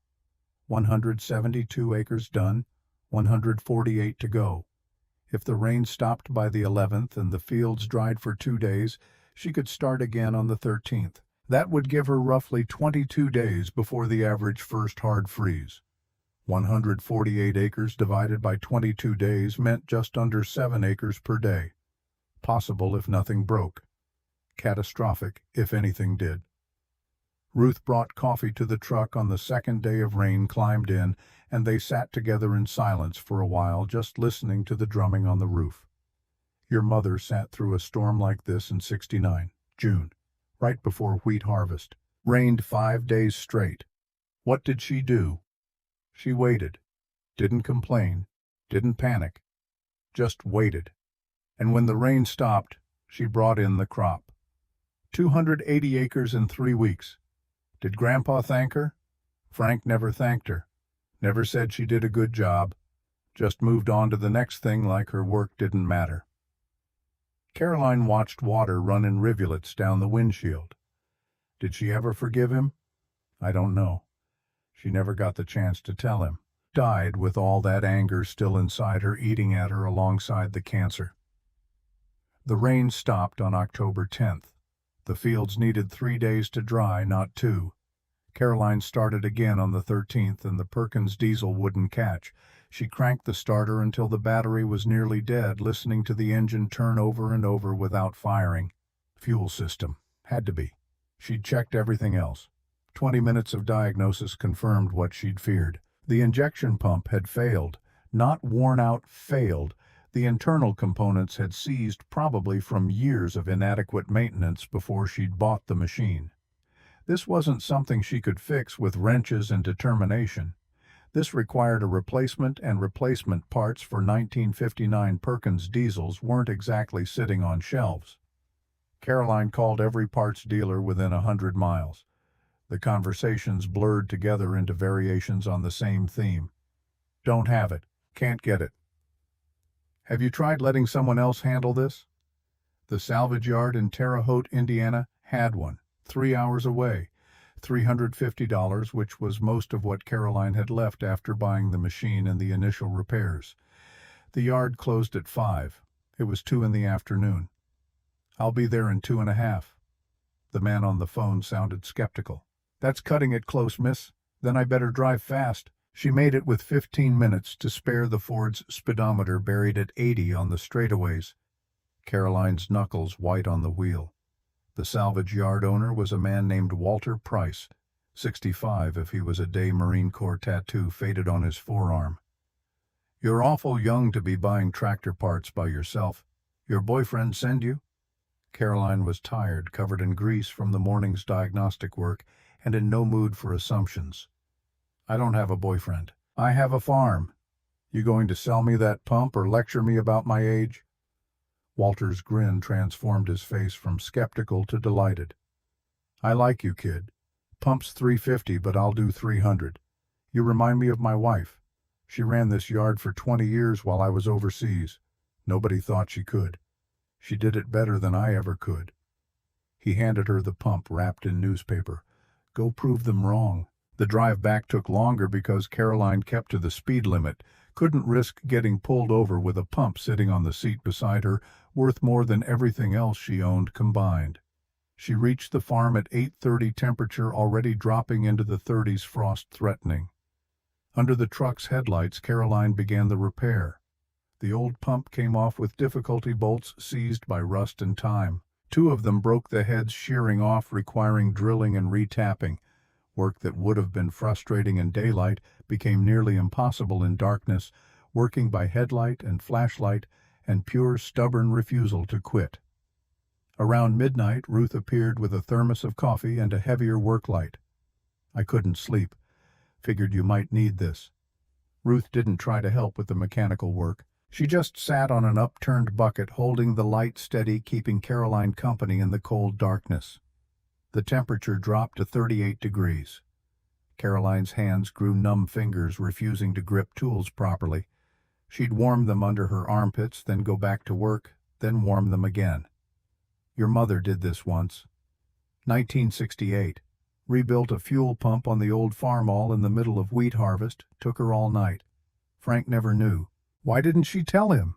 Speaker 1: 172 acres done, 148 to go. If the rain stopped by the 11th and the fields dried for 2 days, she could start again on the 13th. That would give her roughly 22 days before the average first hard freeze. 148 acres divided by 22 days meant just under 7 acres per day. Possible if nothing broke. Catastrophic if anything did. Ruth brought coffee to the truck on the second day of rain, climbed in, and they sat together in silence for a while, just listening to the drumming on the roof. "Your mother sat through a storm like this in '69, June, right before wheat harvest. Rained 5 days straight. What did she do? She waited. Didn't complain. Didn't panic. Just waited. And when the rain stopped, she brought in the crop. 280 acres in 3 weeks. Did Grandpa thank her? Frank never thanked her. Never said she did a good job. Just moved on to the next thing like her work didn't matter." Caroline watched water run in rivulets down the windshield. Did she ever forgive him? I don't know. She never got the chance to tell him. Died with all that anger still inside her, eating at her alongside the cancer. The rain stopped on October 10th. The fields needed 3 days to dry, not 2. Caroline started again on the 13th, and the Perkins diesel wouldn't catch. She cranked the starter until the battery was nearly dead, listening to the engine turn over and over without firing. Fuel system. Had to be. She'd checked everything else. 20 minutes of diagnosis confirmed what she'd feared. The injection pump had failed. Not worn out, failed. The internal components had seized, probably from years of inadequate maintenance before she'd bought the machine. This wasn't something she could fix with wrenches and determination. This required a replacement, and replacement parts for 1959 Perkins diesels weren't exactly sitting on shelves. Caroline called every parts dealer within 100 miles. The conversations blurred together into variations on the same theme. Don't have it. Can't get it. Have you tried letting someone else handle this? The salvage yard in Terre Haute, Indiana, had one, 3 hours away. $350, which was most of what Caroline had left after buying the machine and the initial repairs. The yard closed at 5. It was 2 in the afternoon. I'll be there in 2.5. The man on the phone sounded skeptical. That's cutting it close, miss. Then I better drive fast. She made it with 15 minutes to spare. The Ford's speedometer buried at 80 on the straightaways. Caroline's knuckles white on the wheel. The salvage yard owner was a man named Walter Price, 65 if he was a day Marine Corps, tattoo faded on his forearm. You're awful young to be buying tractor parts by yourself. Your boyfriend send you? Caroline was tired, covered in grease from the morning's diagnostic work, and in no mood for assumptions. I don't have a boyfriend. I have a farm. You going to sell me that pump or lecture me about my age? Walter's grin transformed his face from skeptical to delighted. I like you, kid. Pump's $350, but I'll do $300. You remind me of my wife. She ran this yard for 20 years while I was overseas. Nobody thought she could. She did it better than I ever could. He handed her the pump wrapped in newspaper. Go prove them wrong. The drive back took longer because Caroline kept to the speed limit, couldn't risk getting pulled over with a pump sitting on the seat beside her, worth more than everything else she owned combined. She reached the farm at 8:30, temperature already dropping into the 30s, frost threatening. Under the truck's headlights, Caroline began the repair. The old pump came off with difficulty, bolts seized by rust and time. Two of them broke, the heads shearing off, requiring drilling and retapping. Work that would have been frustrating in daylight became nearly impossible in darkness, working by headlight and flashlight and pure stubborn refusal to quit. Around midnight, Ruth appeared with a thermos of coffee and a heavier work light. "I couldn't sleep. Figured you might need this." Ruth didn't try to help with the mechanical work. She just sat on an upturned bucket, holding the light steady, keeping Caroline company in the cold darkness. The temperature dropped to 38 degrees. Caroline's hands grew numb, fingers refusing to grip tools properly. She'd warm them under her armpits, then go back to work, then warm them again. "Your mother did this once. 1968. Rebuilt a fuel pump on the old farm all in the middle of wheat harvest. Took her all night. Frank never knew." "Why didn't she tell him?"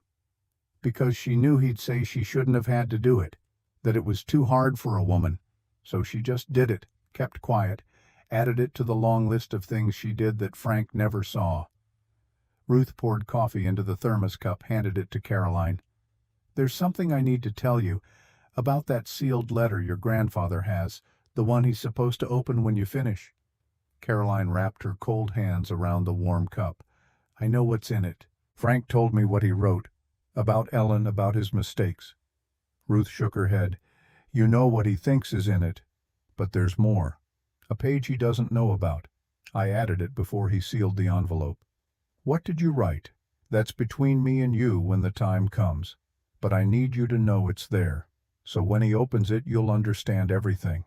Speaker 1: "Because she knew he'd say she shouldn't have had to do it, that it was too hard for a woman. So she just did it, kept quiet, added it to the long list of things she did that Frank never saw." Ruth poured coffee into the thermos cup, handed it to Caroline. "There's something I need to tell you about that sealed letter your grandfather has, the one he's supposed to open when you finish." Caroline wrapped her cold hands around the warm cup. "I know what's in it. Frank told me what he wrote. About Ellen, about his mistakes." Ruth shook her head. "You know what he thinks is in it. But there's more. A page he doesn't know about. I added it before he sealed the envelope." "What did you write?" "That's between me and you when the time comes. But I need you to know it's there. So when he opens it, you'll understand everything."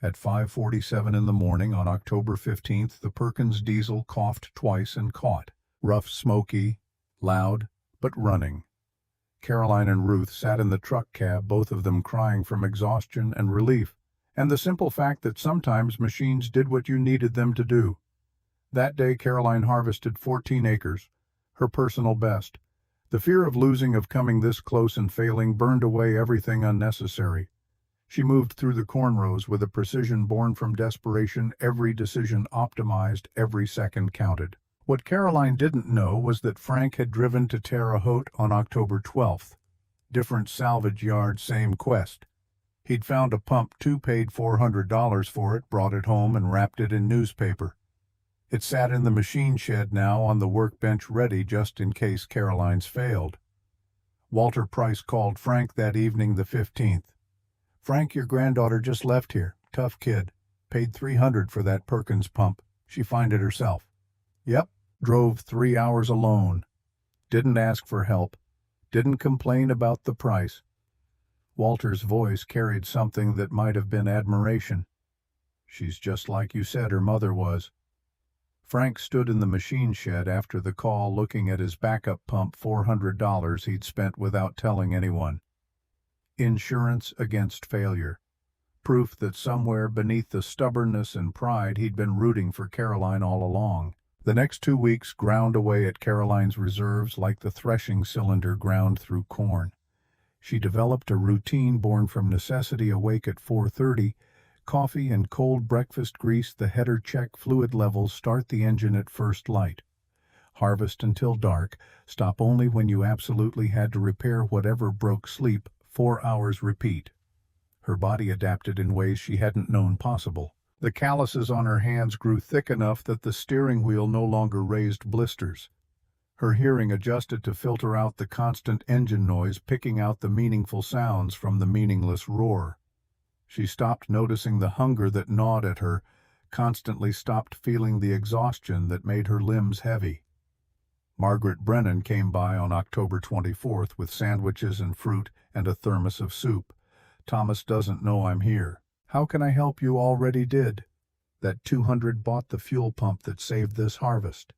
Speaker 1: At 5:47 in the morning on October 15th, the Perkins diesel coughed twice and caught. Rough, smoky, loud, but running. Caroline and Ruth sat in the truck cab, both of them crying from exhaustion and relief, and the simple fact that sometimes machines did what you needed them to do. That day Caroline harvested 14 acres, her personal best. The fear of losing, of coming this close and failing, burned away everything unnecessary. She moved through the corn rows with a precision born from desperation, every decision optimized, every second counted. What Caroline didn't know was that Frank had driven to Terre Haute on October 12th. Different salvage yard, same quest. He'd found a pump, paid $400 for it, brought it home and wrapped it in newspaper. It sat in the machine shed now on the workbench, ready just in case Caroline's failed. Walter Price called Frank that evening, the 15th. "Frank, your granddaughter just left here. Tough kid. Paid $300 for that Perkins pump. She find it herself." "Yep. Drove 3 hours alone. Didn't ask for help. Didn't complain about the price." Walter's voice carried something that might have been admiration. "She's just like you said her mother was." Frank stood in the machine shed after the call, looking at his backup pump, $400 he'd spent without telling anyone. Insurance against failure. Proof that somewhere beneath the stubbornness and pride he'd been rooting for Caroline all along. The next 2 weeks ground away at Caroline's reserves like the threshing cylinder ground through corn. She developed a routine born from necessity. Awake at 4:30, coffee and cold breakfast grease the header, check fluid levels, start the engine at first light. Harvest until dark, stop only when you absolutely had to repair whatever broke, sleep, 4 hours, repeat. Her body adapted in ways she hadn't known possible. The calluses on her hands grew thick enough that the steering wheel no longer raised blisters. Her hearing adjusted to filter out the constant engine noise, picking out the meaningful sounds from the meaningless roar. She stopped noticing the hunger that gnawed at her, constantly stopped feeling the exhaustion that made her limbs heavy. Margaret Brennan came by on October 24th with sandwiches and fruit and a thermos of soup. "Thomas doesn't know I'm here." "How can I help you?" "Already did. That 200 bought the fuel pump that saved this harvest."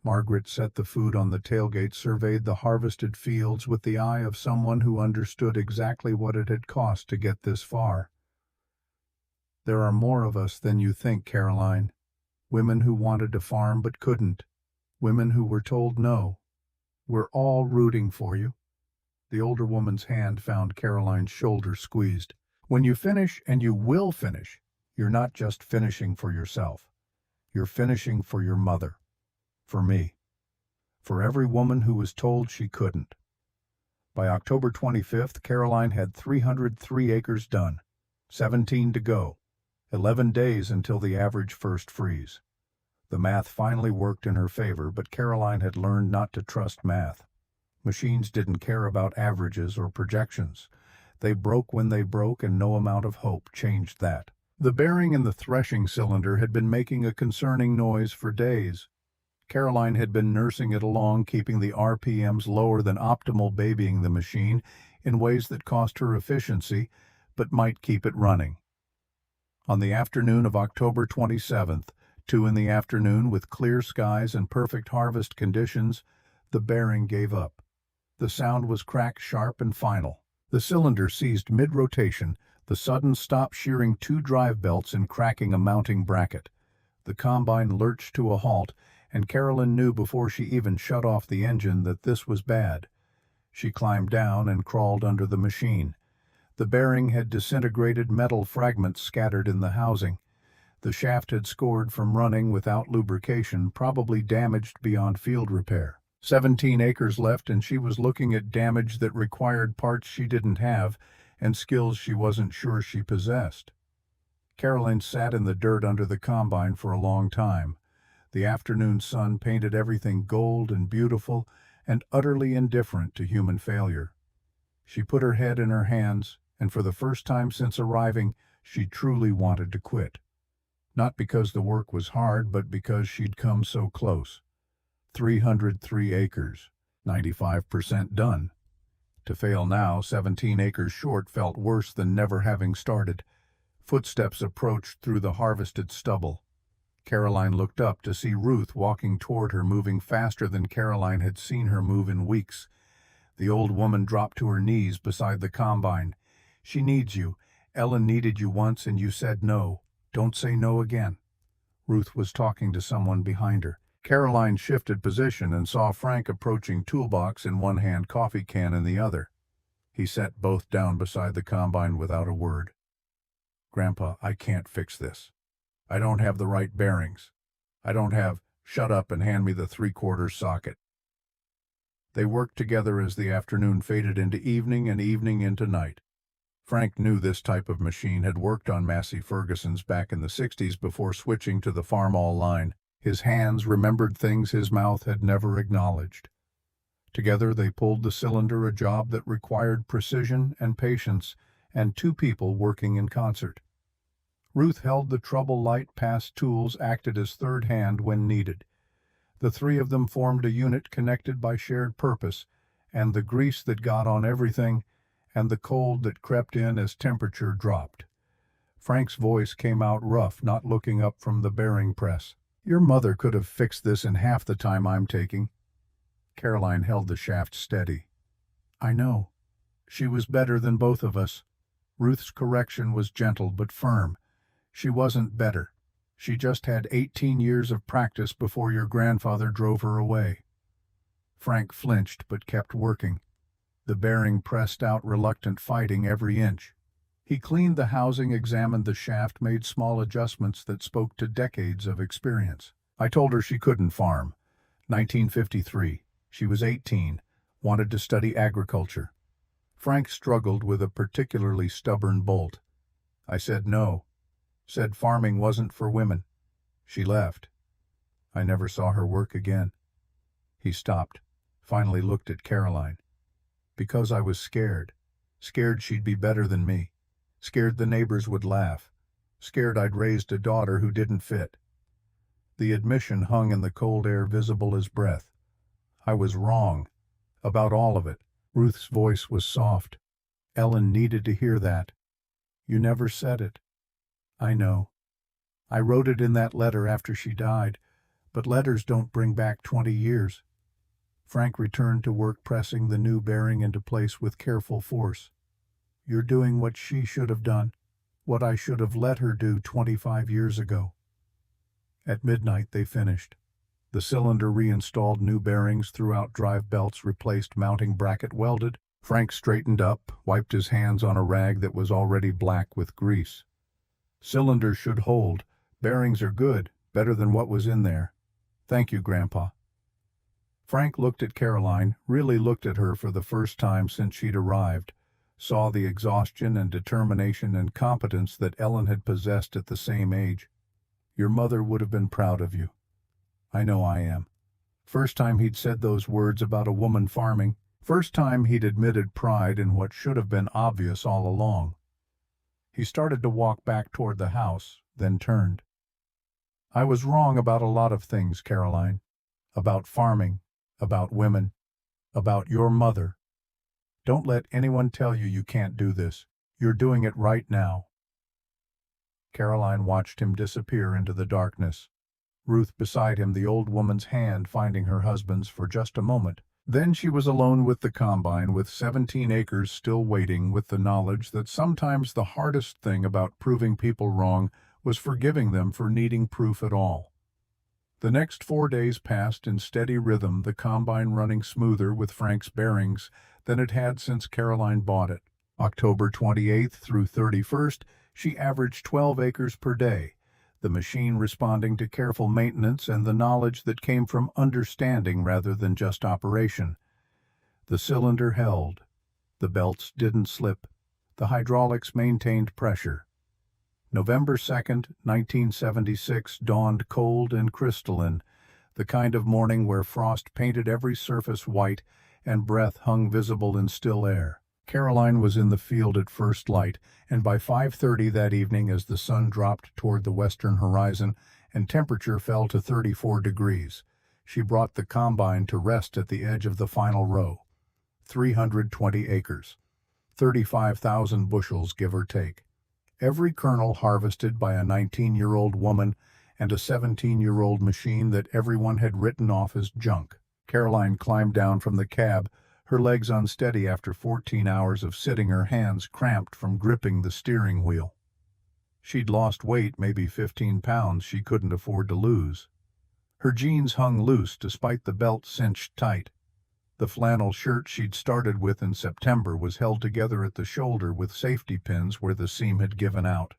Speaker 1: Margaret set the food on the tailgate, surveyed the harvested fields with the eye of someone who understood exactly what it had cost to get this far. "There are more of us than you think, Caroline. women who wanted to farm but couldn't, women who were told no. We're all rooting for you. The older woman's hand found Caroline's shoulder squeezed. When you finish, and you will finish, you're not just finishing for yourself. You're finishing for your mother, for me, for every woman who was told she couldn't. By October 25th, Caroline had 303 acres done, 17 to go, 11 days until the average first freeze. The math finally worked in her favor, but Caroline had learned not to trust math. Machines didn't care about averages or projections. They broke when they broke, and no amount of hope changed that. The bearing in the threshing cylinder had been making a concerning noise for days. Caroline had been nursing it along, keeping the RPMs lower than optimal, babying the machine in ways that cost her efficiency, but might keep it running. On the afternoon of October 27th, 2 in the afternoon, with clear skies and perfect harvest conditions, the bearing gave up. The sound was cracked sharp and final. The cylinder ceased mid-rotation, the sudden stop shearing 2 drive belts and cracking a mounting bracket. The combine lurched to a halt, and Caroline knew before she even shut off the engine that this was bad. She climbed down and crawled under the machine. The bearing had disintegrated, metal fragments scattered in the housing. The shaft had scored from running without lubrication, probably damaged beyond field repair. 17 acres left, and she was looking at damage that required parts she didn't have and skills she wasn't sure she possessed. Caroline sat in the dirt under the combine for a long time. The afternoon sun painted everything gold and beautiful and utterly indifferent to human failure. She put her head in her hands, and for the first time since arriving, she truly wanted to quit. Not because the work was hard, but because she'd come so close. 303 acres, 95% done. To fail now, 17 acres short, felt worse than never having started. Footsteps approached through the harvested stubble. Caroline looked up to see Ruth walking toward her, moving faster than Caroline had seen her move in weeks. The old woman dropped to her knees beside the combine. "She needs you. Ellen needed you once, and you said no. Don't say no again." Ruth was talking to someone behind her. Caroline shifted position and saw Frank approaching, toolbox in one hand, coffee can in the other. He set both down beside the combine without a word. "Grandpa, I can't fix this. I don't have the right bearings. I don't have—" "Shut up and hand me the 3/4 socket." They worked together as the afternoon faded into evening and evening into night. Frank knew this type of machine, had worked on Massey Ferguson's back in the 60s before switching to the Farmall line. His hands remembered things his mouth had never acknowledged. Together they pulled the cylinder, a job that required precision and patience, and 2 people working in concert. Ruth held the trouble light, passed tools, acted as third hand when needed. The 3 of them formed a unit connected by shared purpose, and the grease that got on everything, and the cold that crept in as temperature dropped. Frank's voice came out rough, not looking up from the bearing press. "Your mother could have fixed this in half the time I'm taking." Caroline held the shaft steady. "I know. She was better than both of us." Ruth's correction was gentle but firm. "She wasn't better. She just had 18 years of practice before your grandfather drove her away." Frank flinched but kept working. The bearing pressed out, reluctant, fighting every inch. He cleaned the housing, examined the shaft, made small adjustments that spoke to decades of experience. "I told her she couldn't farm. 1953. She was 18, wanted to study agriculture." Frank struggled with a particularly stubborn bolt. "I said no. Said farming wasn't for women. She left. I never saw her work again." He stopped, finally looked at Caroline. "Because I was scared. Scared she'd be better than me. Scared the neighbors would laugh. Scared I'd raised a daughter who didn't fit." The admission hung in the cold air, visible as breath. "I was wrong. About all of it." Ruth's voice was soft. "Ellen needed to hear that. You never said it." "I know. I wrote it in that letter after she died, but letters don't bring back 20 years. Frank returned to work, pressing the new bearing into place with careful force. "You're doing what she should have done, what I should have let her do 25 years ago." At midnight they finished. The cylinder reinstalled new bearings throughout, drive belts replaced, mounting bracket welded. Frank straightened up, wiped his hands on a rag that was already black with grease. Cylinder should hold. Bearings are good, better than what was in there. Thank you, Grandpa. Frank looked at Caroline, really looked at her for the first time since she'd arrived, saw the exhaustion and determination and competence that Ellen had possessed at the same age. Your mother would have been proud of you. I know I am. First time he'd said those words about a woman farming. First time he'd admitted pride in what should have been obvious all along. He started to walk back toward the house, then turned. I was wrong about a lot of things, Caroline. About farming, about women, about your mother. Don't let anyone tell you you can't do this. You're doing it right now. Caroline watched him disappear into the darkness. Ruth beside him, the old woman's hand finding her husband's for just a moment. Then she was alone with the combine, with 17 acres still waiting, with the knowledge that sometimes the hardest thing about proving people wrong was forgiving them for needing proof at all. The next 4 days passed in steady rhythm, the combine running smoother with Frank's bearings than it had since Caroline bought it. October 28th through 31st, she averaged 12 acres per day, the machine responding to careful maintenance and the knowledge that came from understanding rather than just operation. The cylinder held. The belts didn't slip. The hydraulics maintained pressure. November 2nd, 1976 dawned cold and crystalline, the kind of morning where frost painted every surface white and breath hung visible in still air. Caroline was in the field at first light, and by 5:30 that evening, as the sun dropped toward the western horizon and temperature fell to 34 degrees, she brought the combine to rest at the edge of the final row. 320 acres, 35,000 bushels, give or take. Every kernel harvested by a 19-year-old woman and a 17-year-old machine that everyone had written off as junk. Caroline climbed down from the cab, her legs unsteady after 14 hours of sitting, her hands cramped from gripping the steering wheel. She'd lost weight, maybe 15 pounds she couldn't afford to lose. Her jeans hung loose despite the belt cinched tight. The flannel shirt she'd started with in September was held together at the shoulder with safety pins where the seam had given out.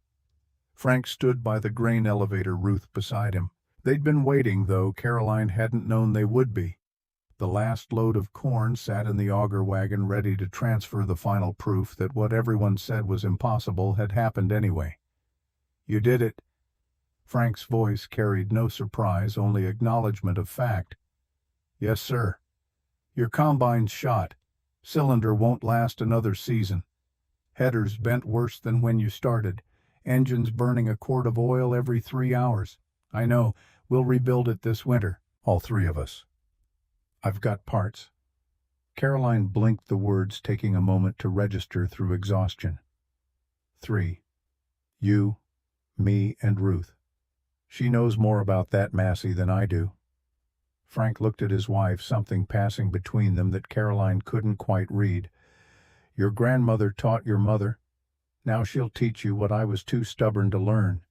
Speaker 1: Frank stood by the grain elevator, Ruth beside him. They'd been waiting, though Caroline hadn't known they would be. The last load of corn sat in the auger wagon ready to transfer, the final proof that what everyone said was impossible had happened anyway. You did it. Frank's voice carried no surprise, only acknowledgement of fact. Yes, sir. Your combine's shot. Cylinder won't last another season. Headers bent worse than when you started. Engines burning a quart of oil every 3 hours. I know. We'll rebuild it this winter. All 3 of us. I've got parts. Caroline blinked the words, taking a moment to register through exhaustion. 3. You, me, and Ruth. She knows more about that, Massey, than I do. Frank looked at his wife, something passing between them that Caroline couldn't quite read. Your grandmother taught your mother. Now she'll teach you what I was too stubborn to learn.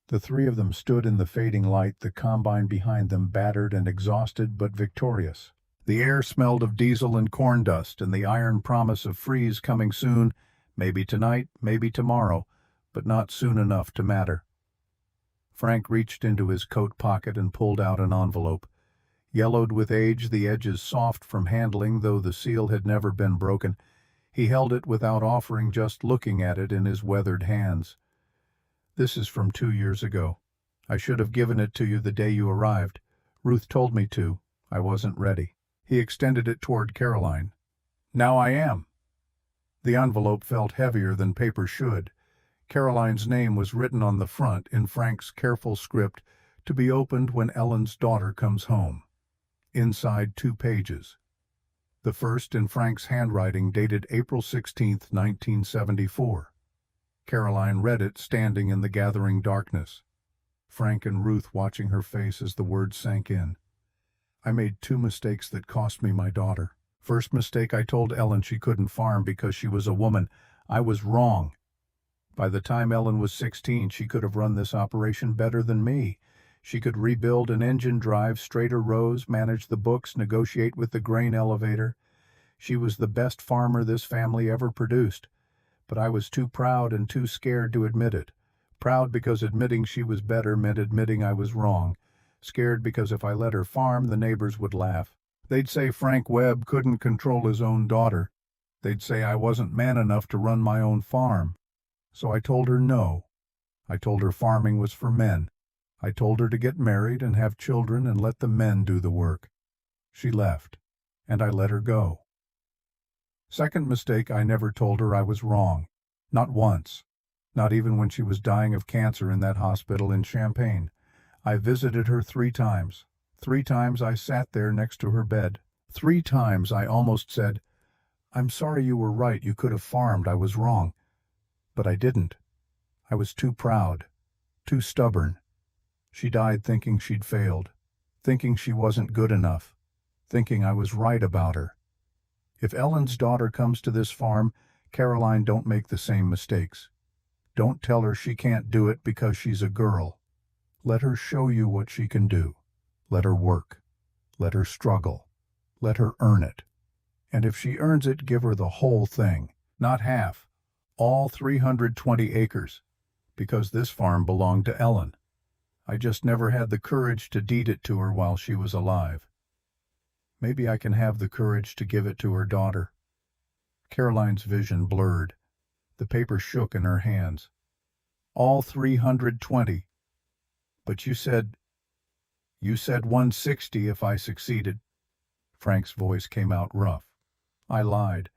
Speaker 1: The 3 of them stood in the fading light, the combine behind them battered and exhausted but victorious. The air smelled of diesel and corn dust, and the iron promise of freeze coming soon, maybe tonight, maybe tomorrow, but not soon enough to matter. Frank reached into his coat pocket and pulled out an envelope. Yellowed with age, the edges soft from handling, though the seal had never been broken. He held it without offering, just looking at it in his weathered hands. This is from 2 years ago. I should have given it to you the day you arrived. Ruth told me to. I wasn't ready. He extended it toward Caroline. Now I am. The envelope felt heavier than paper should. Caroline's name was written on the front in Frank's careful script, to be opened when Ellen's daughter comes home. Inside 2 pages. The first in Frank's handwriting, dated April 16, 1974. Caroline read it, standing in the gathering darkness. Frank and Ruth watching her face as the words sank in. I made 2 mistakes that cost me my daughter. First mistake, I told Ellen she couldn't farm because she was a woman. I was wrong. By the time Ellen was 16, she could have run this operation better than me. She could rebuild an engine, drive straighter rows, manage the books, negotiate with the grain elevator. She was the best farmer this family ever produced. But I was too proud and too scared to admit it. Proud because admitting she was better meant admitting I was wrong. Scared because if I let her farm, the neighbors would laugh. They'd say Frank Webb couldn't control his own daughter. They'd say I wasn't man enough to run my own farm. So I told her no. I told her farming was for men. I told her to get married and have children and let the men do the work. She left, and I let her go. Second mistake, I never told her I was wrong. Not once. Not even when she was dying of cancer in that hospital in Champaign. I visited her 3 times. 3 times I sat there next to her bed. 3 times I almost said, "I'm sorry, you were right, you could have farmed, I was wrong." But I didn't. I was too proud, too stubborn. She died thinking she'd failed, thinking she wasn't good enough, thinking I was right about her. If Ellen's daughter comes to this farm, Caroline, don't make the same mistakes. Don't tell her she can't do it because she's a girl. Let her show you what she can do. Let her work. Let her struggle. Let her earn it. And if she earns it, give her the whole thing, not half. All 320 acres, because this farm belonged to Ellen. I just never had the courage to deed it to her while she was alive. Maybe I can have the courage to give it to her daughter. Caroline's vision blurred. The paper shook in her hands. All 320. But you said 160 if I succeeded. Frank's voice came out rough. I lied.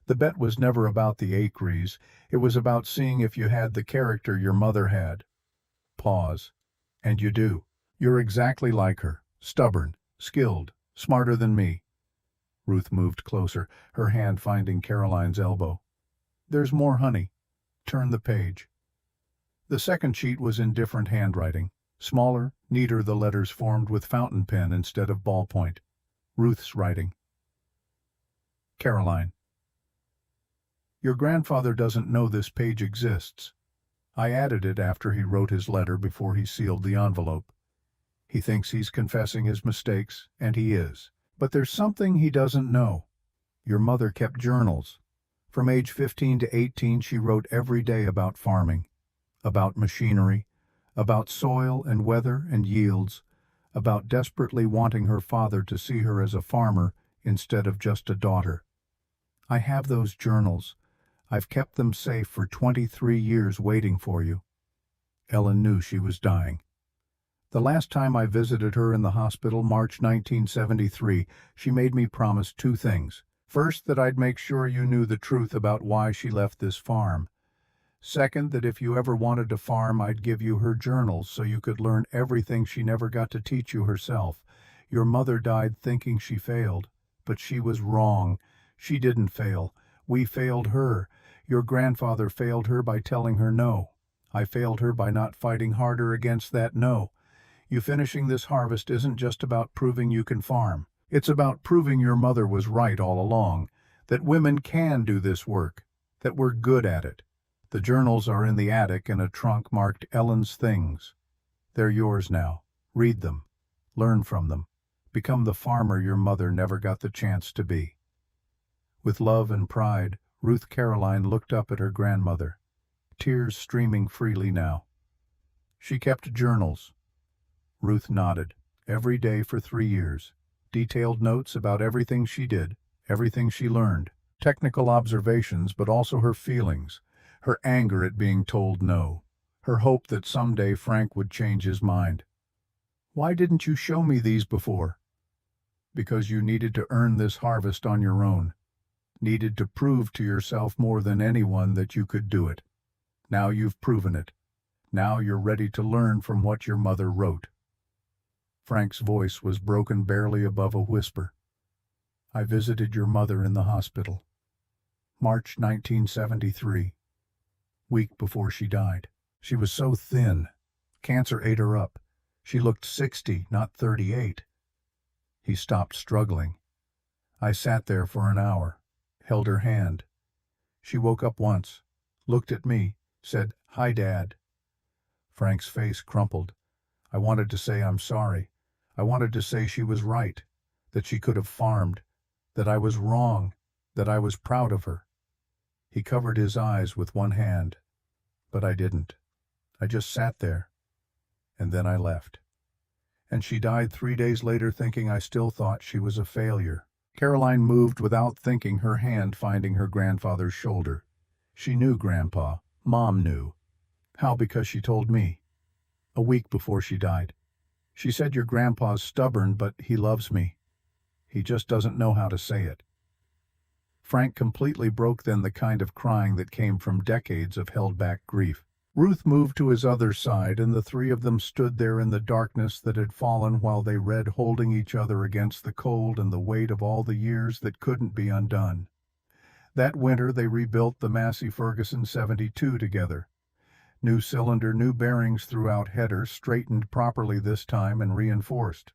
Speaker 1: The bet was never about the acres. It was about seeing if you had the character your mother had. Pause. And you do. You're exactly like her. Stubborn, skilled, smarter than me. Ruth moved closer, her hand finding Caroline's elbow. There's more, honey. Turn the page. The second sheet was in different handwriting. Smaller, neater, the letters formed with fountain pen instead of ballpoint. Ruth's writing. Caroline. Your grandfather doesn't know this page exists. I added it after he wrote his letter before he sealed the envelope. He thinks he's confessing his mistakes, and he is. But there's something he doesn't know. Your mother kept journals. From age 15 to 18, she wrote every day about farming, about machinery, about soil and weather and yields, about desperately wanting her father to see her as a farmer instead of just a daughter. I have those journals. I've kept them safe for 23 years waiting for you. Ellen knew she was dying. The last time I visited her in the hospital, March 1973, she made me promise 2 things. First, that I'd make sure you knew the truth about why she left this farm. Second, that if you ever wanted to farm, I'd give you her journals so you could learn everything she never got to teach you herself. Your mother died thinking she failed, but she was wrong. She didn't fail. We failed her. Your grandfather failed her by telling her no. I failed her by not fighting harder against that no. You finishing this harvest isn't just about proving you can farm. It's about proving your mother was right all along, that women can do this work, that we're good at it. The journals are in the attic in a trunk marked Ellen's Things. They're yours now. Read them. Learn from them. Become the farmer your mother never got the chance to be. With love and pride, Ruth Caroline looked up at her grandmother, tears streaming freely now. She kept journals. Ruth nodded. Every day for 3 years. Detailed notes about everything she did, everything she learned. Technical observations, but also her feelings. Her anger at being told no. Her hope that someday Frank would change his mind. Why didn't you show me these before? Because you needed to earn this harvest on your own. Needed to prove to yourself more than anyone that you could do it. Now you've proven it. Now you're ready to learn from what your mother wrote. Frank's voice was broken barely above a whisper. I visited your mother in the hospital. March 1973. Week before she died. She was so thin. Cancer ate her up. She looked 60, not 38. He stopped struggling. I sat there for an hour, held her hand. She woke up once, looked at me, said, "Hi, Dad." Frank's face crumpled. I wanted to say I'm sorry. I wanted to say she was right, that she could have farmed, that I was wrong, that I was proud of her. He covered his eyes with one hand, but I didn't. I just sat there, and then I left. And she died 3 days later thinking I still thought she was a failure. Caroline moved without thinking, her hand finding her grandfather's shoulder. She knew Grandpa. Mom knew. How? Because she told me. A week before she died. She said, "Your grandpa's stubborn, but he loves me. He just doesn't know how to say it." Frank completely broke then, the kind of crying that came from decades of held-back grief. Ruth moved to his other side, and the three of them stood there in the darkness that had fallen while they read, holding each other against the cold and the weight of all the years that couldn't be undone. That winter they rebuilt the Massey Ferguson 72 together. New cylinder, new bearings throughout, header straightened properly this time and reinforced.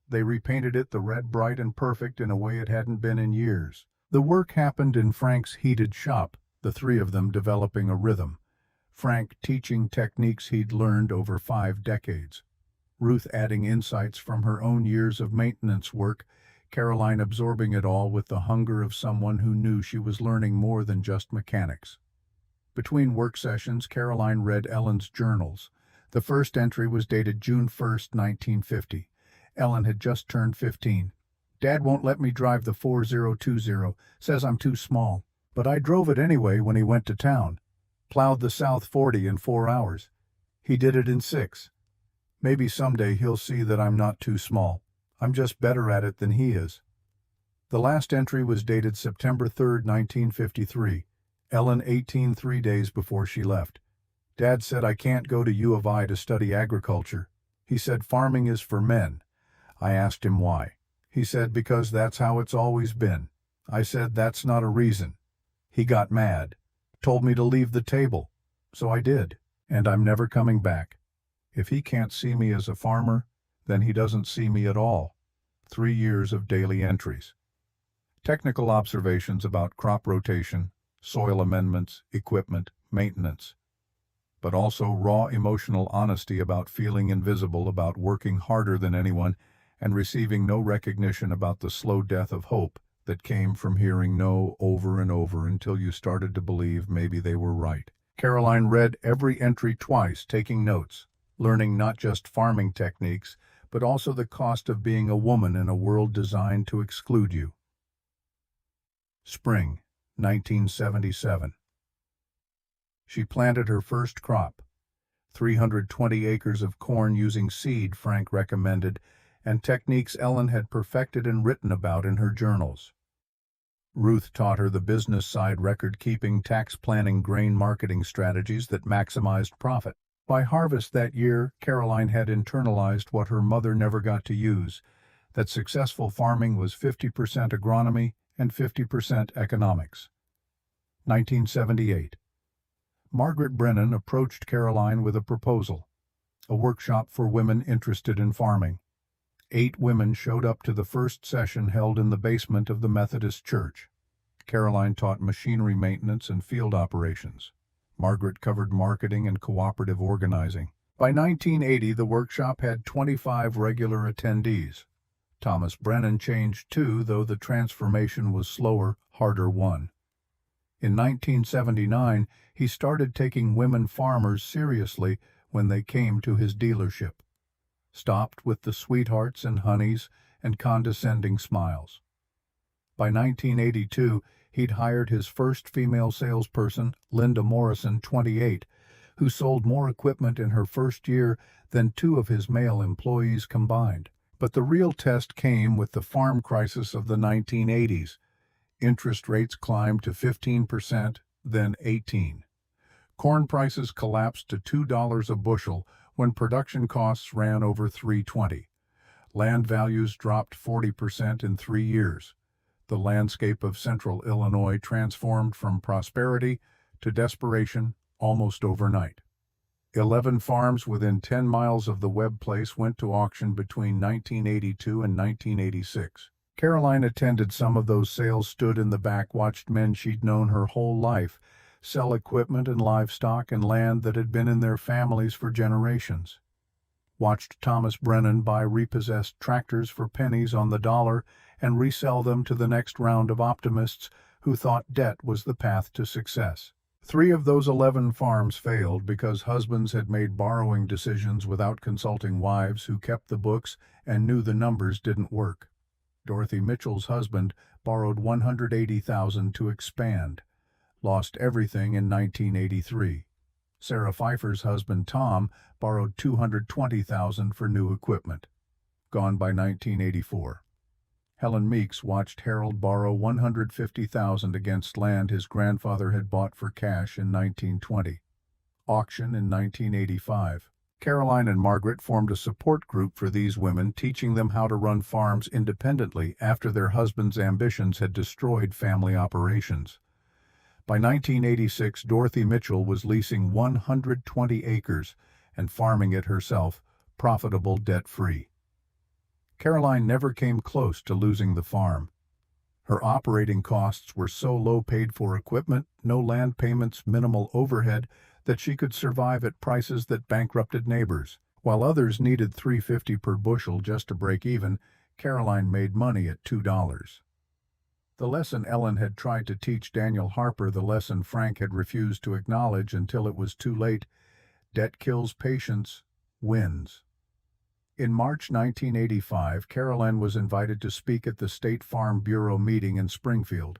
Speaker 1: They repainted it the red, bright and perfect, in a way it hadn't been in years. The work happened in Frank's heated shop, the three of them developing a rhythm. Frank teaching techniques he'd learned over 5 decades. Ruth adding insights from her own years of maintenance work, Caroline absorbing it all with the hunger of someone who knew she was learning more than just mechanics. Between work sessions, Caroline read Ellen's journals. The first entry was dated June 1st, 1950. Ellen had just turned 15. "Dad won't let me drive the 4020, says I'm too small. But I drove it anyway when he went to town. Plowed the South 40 in 4 hours. He did it in 6. Maybe someday he'll see that I'm not too small. I'm just better at it than he is." The last entry was dated September 3rd, 1953. Ellen 18, 3 days before she left. "Dad said I can't go to U of I to study agriculture. He said farming is for men. I asked him why. He said because that's how it's always been. I said that's not a reason. He got mad. Told me to leave the table. So I did. And I'm never coming back. If he can't see me as a farmer, then he doesn't see me at all." 3 years of daily entries. Technical observations about crop rotation, soil amendments, equipment, maintenance. But also raw emotional honesty about feeling invisible, about working harder than anyone, and receiving no recognition, about the slow death of hope that came from hearing no over and over until you started to believe maybe they were right. Caroline read every entry twice, taking notes, learning not just farming techniques, but also the cost of being a woman in a world designed to exclude you. Spring, 1977. She planted her first crop, 320 acres of corn using seed Frank recommended, and techniques Ellen had perfected and written about in her journals. Ruth taught her the business side, record-keeping, tax planning, grain marketing strategies that maximized profit. By harvest that year, Caroline had internalized what her mother never got to use, that successful farming was 50% agronomy and 50% economics. 1978. Margaret Brennan approached Caroline with a proposal, a workshop for women interested in farming. 8 women showed up to the first session held in the basement of the Methodist Church. Caroline taught machinery maintenance and field operations. Margaret covered marketing and cooperative organizing. By 1980, the workshop had 25 regular attendees. Thomas Brennan changed too, though the transformation was slower, harder one. In 1979, he started taking women farmers seriously when they came to his dealership. Stopped with the sweethearts and honeys and condescending smiles. By 1982, he'd hired his first female salesperson, Linda Morrison, 28, who sold more equipment in her first year than 2 of his male employees combined. But the real test came with the farm crisis of the 1980s. Interest rates climbed to 15%, then 18%. Corn prices collapsed to $2 a bushel when production costs ran over $3.20. Land values dropped 40% in 3 years. The landscape of central Illinois transformed from prosperity to desperation almost overnight. 11 farms within 10 miles of the Webb place went to auction between 1982 and 1986. Caroline attended some of those sales, stood in the back, watched men she'd known her whole life sell equipment and livestock and land that had been in their families for generations. watched Thomas Brennan buy repossessed tractors for pennies on the dollar and resell them to the next round of optimists who thought debt was the path to success. 3 of those 11 farms failed because husbands had made borrowing decisions without consulting wives who kept the books and knew the numbers didn't work. Dorothy Mitchell's husband borrowed $180,000 to expand, lost everything in 1983. Sarah Pfeiffer's husband Tom borrowed $220,000 for new equipment, gone by 1984. Helen Meeks watched Harold borrow $150,000 against land his grandfather had bought for cash in 1920. Auction in 1985. Caroline and Margaret formed a support group for these women, teaching them how to run farms independently after their husbands' ambitions had destroyed family operations. By 1986, Dorothy Mitchell was leasing 120 acres and farming it herself, profitable, debt-free. Caroline never came close to losing the farm. Her operating costs were so low, paid-for equipment, no land payments, minimal overhead, that she could survive at prices that bankrupted neighbors. While others needed $3.50 per bushel just to break even, Caroline made money at $2. The lesson Ellen had tried to teach Daniel Harper, the lesson Frank had refused to acknowledge until it was too late: debt kills patience, wins. In March 1985, Caroline was invited to speak at the State Farm Bureau meeting in Springfield.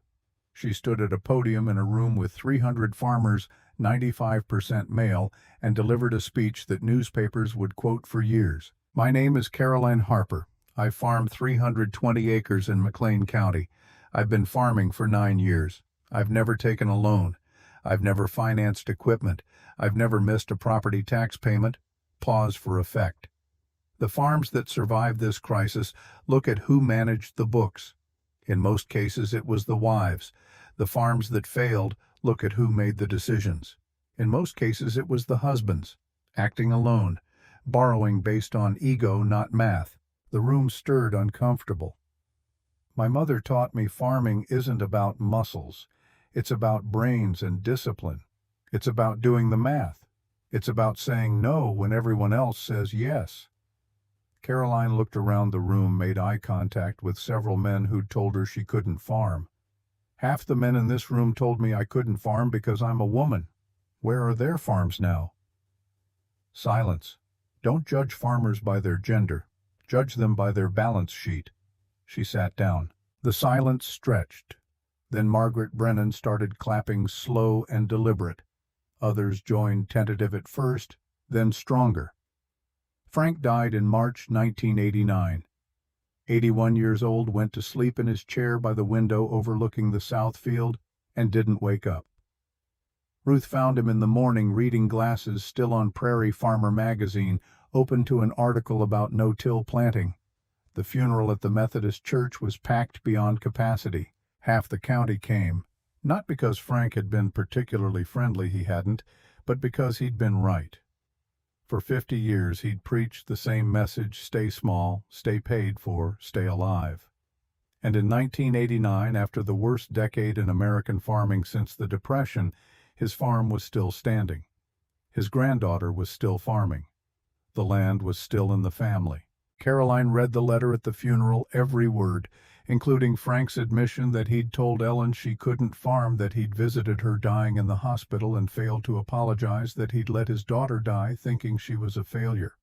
Speaker 1: She stood at a podium in a room with 300 farmers, 95% male, and delivered a speech that newspapers would quote for years. "My name is Caroline Harper. I farm 320 acres in McLean County. I've been farming for 9 years. I've never taken a loan. I've never financed equipment. I've never missed a property tax payment." Pause for effect. The farms that survived this crisis look at who managed the books. In most cases, it was the wives. The farms that failed look at who made the decisions. In most cases, it was the husbands, acting alone, borrowing based on ego, not math. The room stirred, uncomfortable. My mother taught me farming isn't about muscles. It's about brains and discipline. It's about doing the math. It's about saying no when everyone else says yes. Caroline looked around the room, made eye contact with several men who'd told her she couldn't farm. "Half the men in this room told me I couldn't farm because I'm a woman. Where are their farms now?" Silence. Don't judge farmers by their gender. Judge them by their balance sheet. She sat down. The silence stretched. Then Margaret Brennan started clapping, slow and deliberate. Others joined, tentative at first, then stronger. Frank died in March 1989. 81 years old, went to sleep in his chair by the window overlooking the south field and didn't wake up. Ruth found him in the morning, reading glasses, still on Prairie Farmer magazine, open to an article about no-till planting. The funeral at the Methodist Church was packed beyond capacity. Half the county came, not because Frank had been particularly friendly, he hadn't, but because he'd been right. For 50 years he'd preached the same message: stay small, stay paid for, stay alive. And in 1989, after the worst decade in American farming since the Depression, his farm was still standing. His granddaughter was still farming. The land was still in the family. Caroline read the letter at the funeral, every word, including Frank's admission that he'd told Ellen she couldn't farm, that he'd visited her dying in the hospital and failed to apologize, that he'd let his daughter die thinking she was a failure.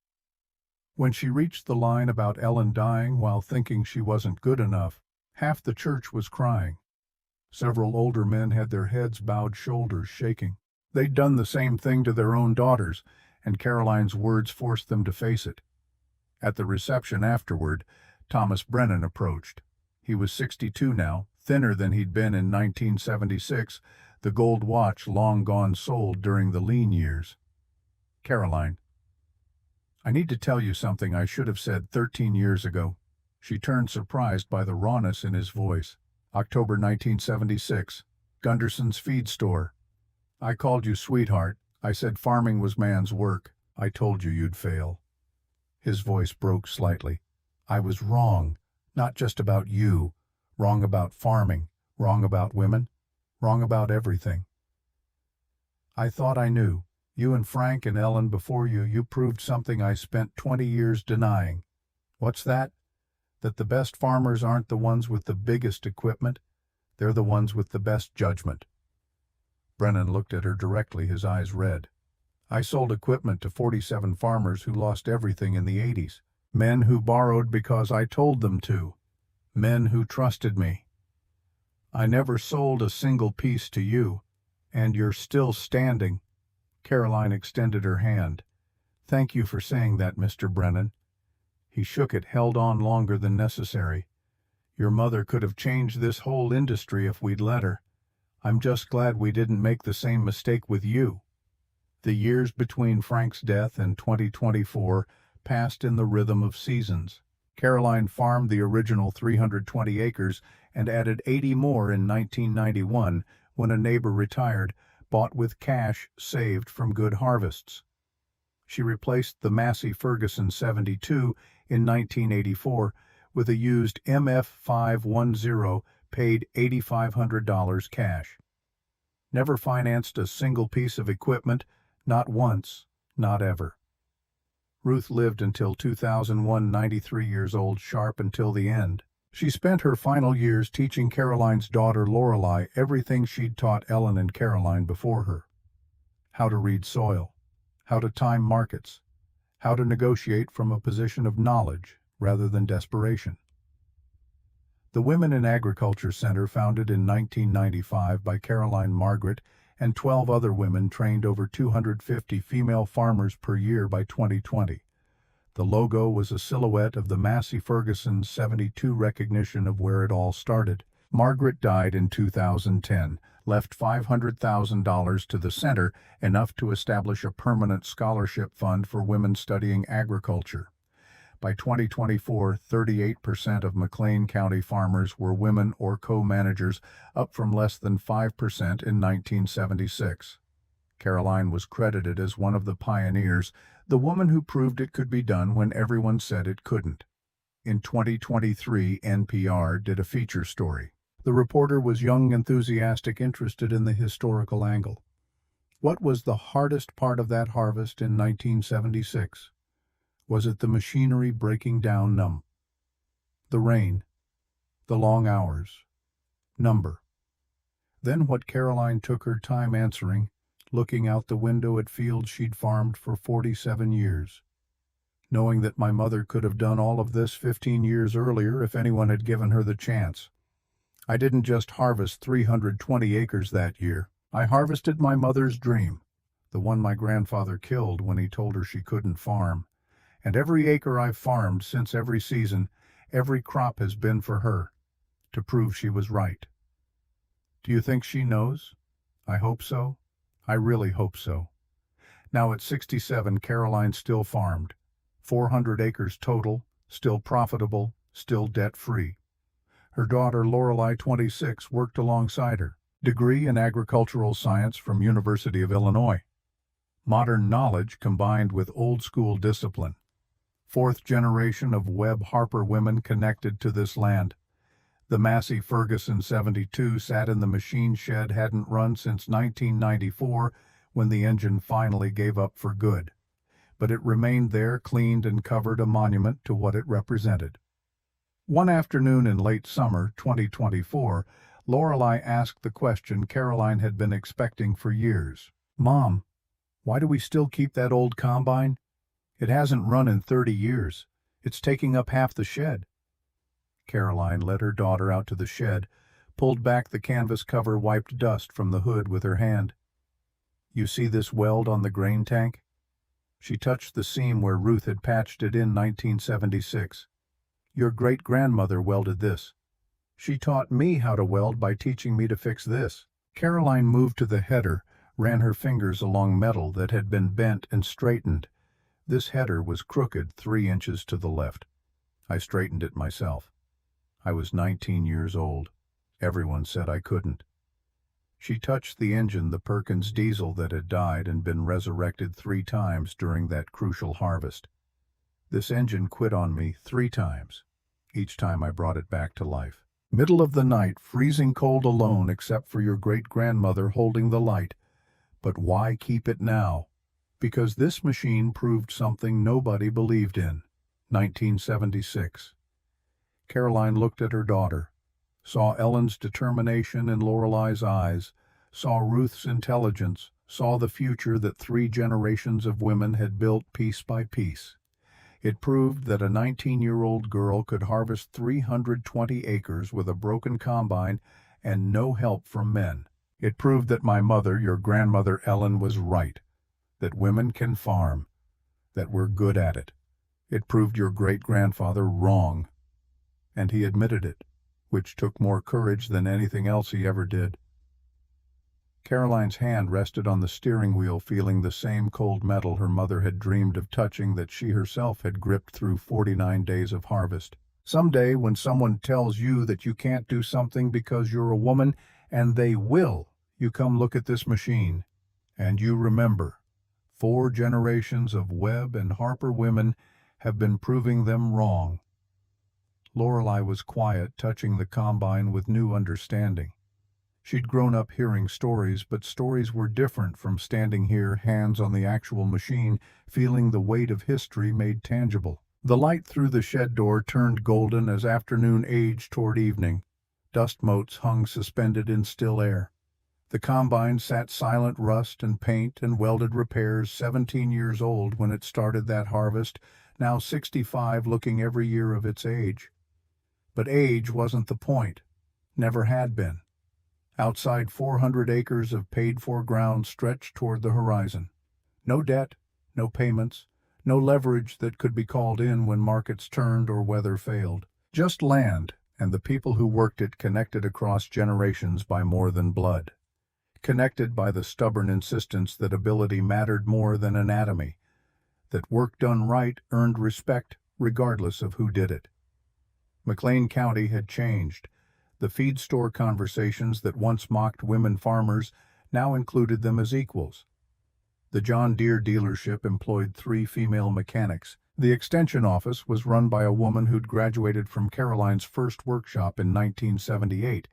Speaker 1: When she reached the line about Ellen dying while thinking she wasn't good enough, half the church was crying. Several older men had their heads bowed, shoulders shaking. They'd done the same thing to their own daughters, and Caroline's words forced them to face it. At the reception afterward, Thomas Brennan approached. He was 62 now, thinner than he'd been in 1976, the gold watch long gone sold during the lean years. "Caroline, I need to tell you something I should have said 13 years ago." She turned, surprised by the rawness in his voice. "October 1976, Gunderson's feed store. I called you sweetheart. I said farming was man's work. I told you you'd fail." His voice broke slightly. "I was wrong. Not just about you. Wrong about farming. Wrong about women. Wrong about everything. I thought I knew. You and Frank and Ellen before you proved something I spent 20 years denying. What's that? That the best farmers aren't the ones with the biggest equipment, they're the ones with the best judgment. Brennan looked at her directly, his eyes red. I sold equipment to 47 farmers who lost everything in the 80s. Men who borrowed because I told them to. Men who trusted me. I never sold a single piece to you, and you're still standing. Caroline extended her hand. Thank you for saying that, Mr. Brennan. He shook it, held on longer than necessary. Your mother could have changed this whole industry if we'd let her. I'm just glad we didn't make the same mistake with you. The years between Frank's death and 2024 passed in the rhythm of seasons. Caroline farmed the original 320 acres and added 80 more in 1991 when a neighbor retired, bought with cash saved from good harvests. She replaced the Massey Ferguson 72 in 1984 with a used MF 510, paid $8,500 cash. Never financed a single piece of equipment, not once, not ever. Ruth lived until 2001, 93 years old, sharp until the end. She spent her final years teaching Caroline's daughter Lorelei everything she'd taught Ellen and Caroline before her. How to read soil, how to time markets, how to negotiate from a position of knowledge rather than desperation. The Women in Agriculture Center, founded in 1995 by Caroline Margaret and 12 other women, trained over 250 female farmers per year by 2020. The logo was a silhouette of the Massey Ferguson 72, recognition of where it all started. Margaret died in 2010, left $500,000 to the center, enough to establish a permanent scholarship fund for women studying agriculture. By 2024, 38% of McLean County farmers were women or co-managers, up from less than 5% in 1976. Caroline was credited as one of the pioneers, the woman who proved it could be done when everyone said it couldn't. In 2023, NPR did a feature story. The reporter was young, enthusiastic, interested in the historical angle. What was the hardest part of that harvest in 1976? Was it the machinery breaking down numb? The rain? The long hours? Number? Then what Caroline took her time answering, looking out the window at fields she'd farmed for 47 years. Knowing that my mother could have done all of this 15 years earlier if anyone had given her the chance. I didn't just harvest 320 acres that year. I harvested my mother's dream, the one my grandfather killed when he told her she couldn't farm. And every acre I've farmed since, every season, every crop has been for her, to prove she was right. Do you think she knows? I hope so. I really hope so. Now at 67, Caroline still farmed. 400 acres total, still profitable, still debt-free. Her daughter Lorelei, 26, worked alongside her. Degree in agricultural science from University of Illinois. Modern knowledge combined with old-school discipline. Fourth generation of Webb Harper women connected to this land. The Massey Ferguson 72 sat in the machine shed, hadn't run since 1994 when the engine finally gave up for good. But it remained there, cleaned and covered, a monument to what it represented. One afternoon in late summer 2024, Lorelei asked the question Caroline had been expecting for years. Mom, why do we still keep that old combine? It hasn't run in 30 years. It's taking up half the shed. Caroline led her daughter out to the shed, pulled back the canvas cover, wiped dust from the hood with her hand. You see this weld on the grain tank? She touched the seam where Ruth had patched it in 1976. Your great-grandmother welded this. She taught me how to weld by teaching me to fix this. Caroline moved to the header, ran her fingers along metal that had been bent and straightened. This header was crooked 3 inches to the left. I straightened it myself. I was 19 years old. Everyone said I couldn't. She touched the engine, the Perkins diesel that had died and been resurrected 3 times during that crucial harvest. This engine quit on me 3 times. Each time I brought it back to life. Middle of the night, freezing cold, alone except for your great-grandmother holding the light. But why keep it now? Because this machine proved something nobody believed in. 1976. Caroline looked at her daughter, saw Ellen's determination in Lorelei's eyes, saw Ruth's intelligence, saw the future that 3 generations of women had built piece by piece. It proved that a 19-year-old girl could harvest 320 acres with a broken combine and no help from men. It proved that my mother, your grandmother Ellen, was right, that women can farm, that we're good at it. It proved your great-grandfather wrong, and he admitted it, which took more courage than anything else he ever did. Caroline's hand rested on the steering wheel, feeling the same cold metal her mother had dreamed of touching that she herself had gripped through 49 days of harvest. Someday, when someone tells you that you can't do something because you're a woman, and they will, you come look at this machine, and you remember, 4 generations of Webb and Harper women have been proving them wrong. Lorelei was quiet, touching the combine with new understanding. She'd grown up hearing stories, but stories were different from standing here, hands on the actual machine, feeling the weight of history made tangible. The light through the shed door turned golden as afternoon aged toward evening. Dust motes hung suspended in still air. The combine sat silent, rust and paint and welded repairs, 17 years old when it started that harvest, now 65, looking every year of its age. But age wasn't the point, never had been. Outside, 400 acres of paid-for ground stretched toward the horizon. No debt, no payments, no leverage that could be called in when markets turned or weather failed. Just land, and the people who worked it connected across generations by more than blood. Connected by the stubborn insistence that ability mattered more than anatomy, that work done right earned respect regardless of who did it. McLean County had changed. The feed store conversations that once mocked women farmers now included them as equals. The John Deere dealership employed 3 female mechanics. The extension office was run by a woman who'd graduated from Caroline's first workshop in 1978.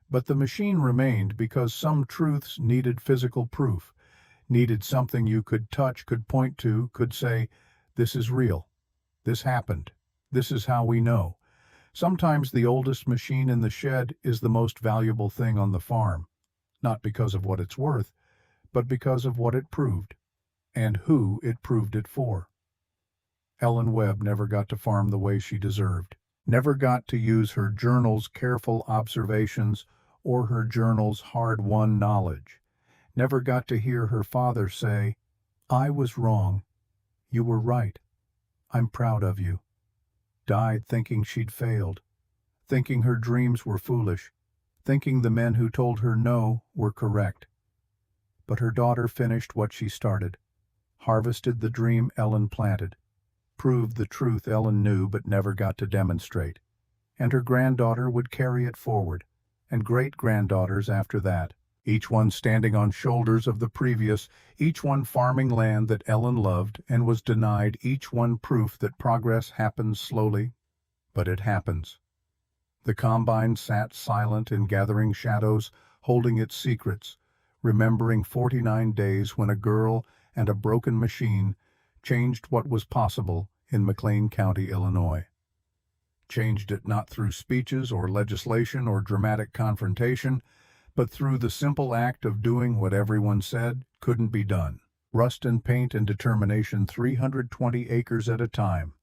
Speaker 1: But the machine remained because some truths needed physical proof, needed something you could touch, could point to, could say, this is real, this happened, this is how we know. Sometimes the oldest machine in the shed is the most valuable thing on the farm, not because of what it's worth, but because of what it proved, and who it proved it for. Ellen Webb never got to farm the way she deserved, never got to use her journal's careful observations or her journal's hard-won knowledge, never got to hear her father say, I was wrong, you were right, I'm proud of you. Died thinking she'd failed, thinking her dreams were foolish, thinking the men who told her no were correct. But her daughter finished what she started, harvested the dream Ellen planted, proved the truth Ellen knew but never got to demonstrate, and her granddaughter would carry it forward, and great-granddaughters after that, each one standing on shoulders of the previous, each one farming land that Ellen loved and was denied, each one proof that progress happens slowly, but it happens. The combine sat silent in gathering shadows, holding its secrets, remembering 49 days when a girl and a broken machine changed what was possible in McLean County, Illinois. Changed it not through speeches or legislation or dramatic confrontation, but through the simple act of doing what everyone said couldn't be done. Rust and paint and determination, 320 acres at a time.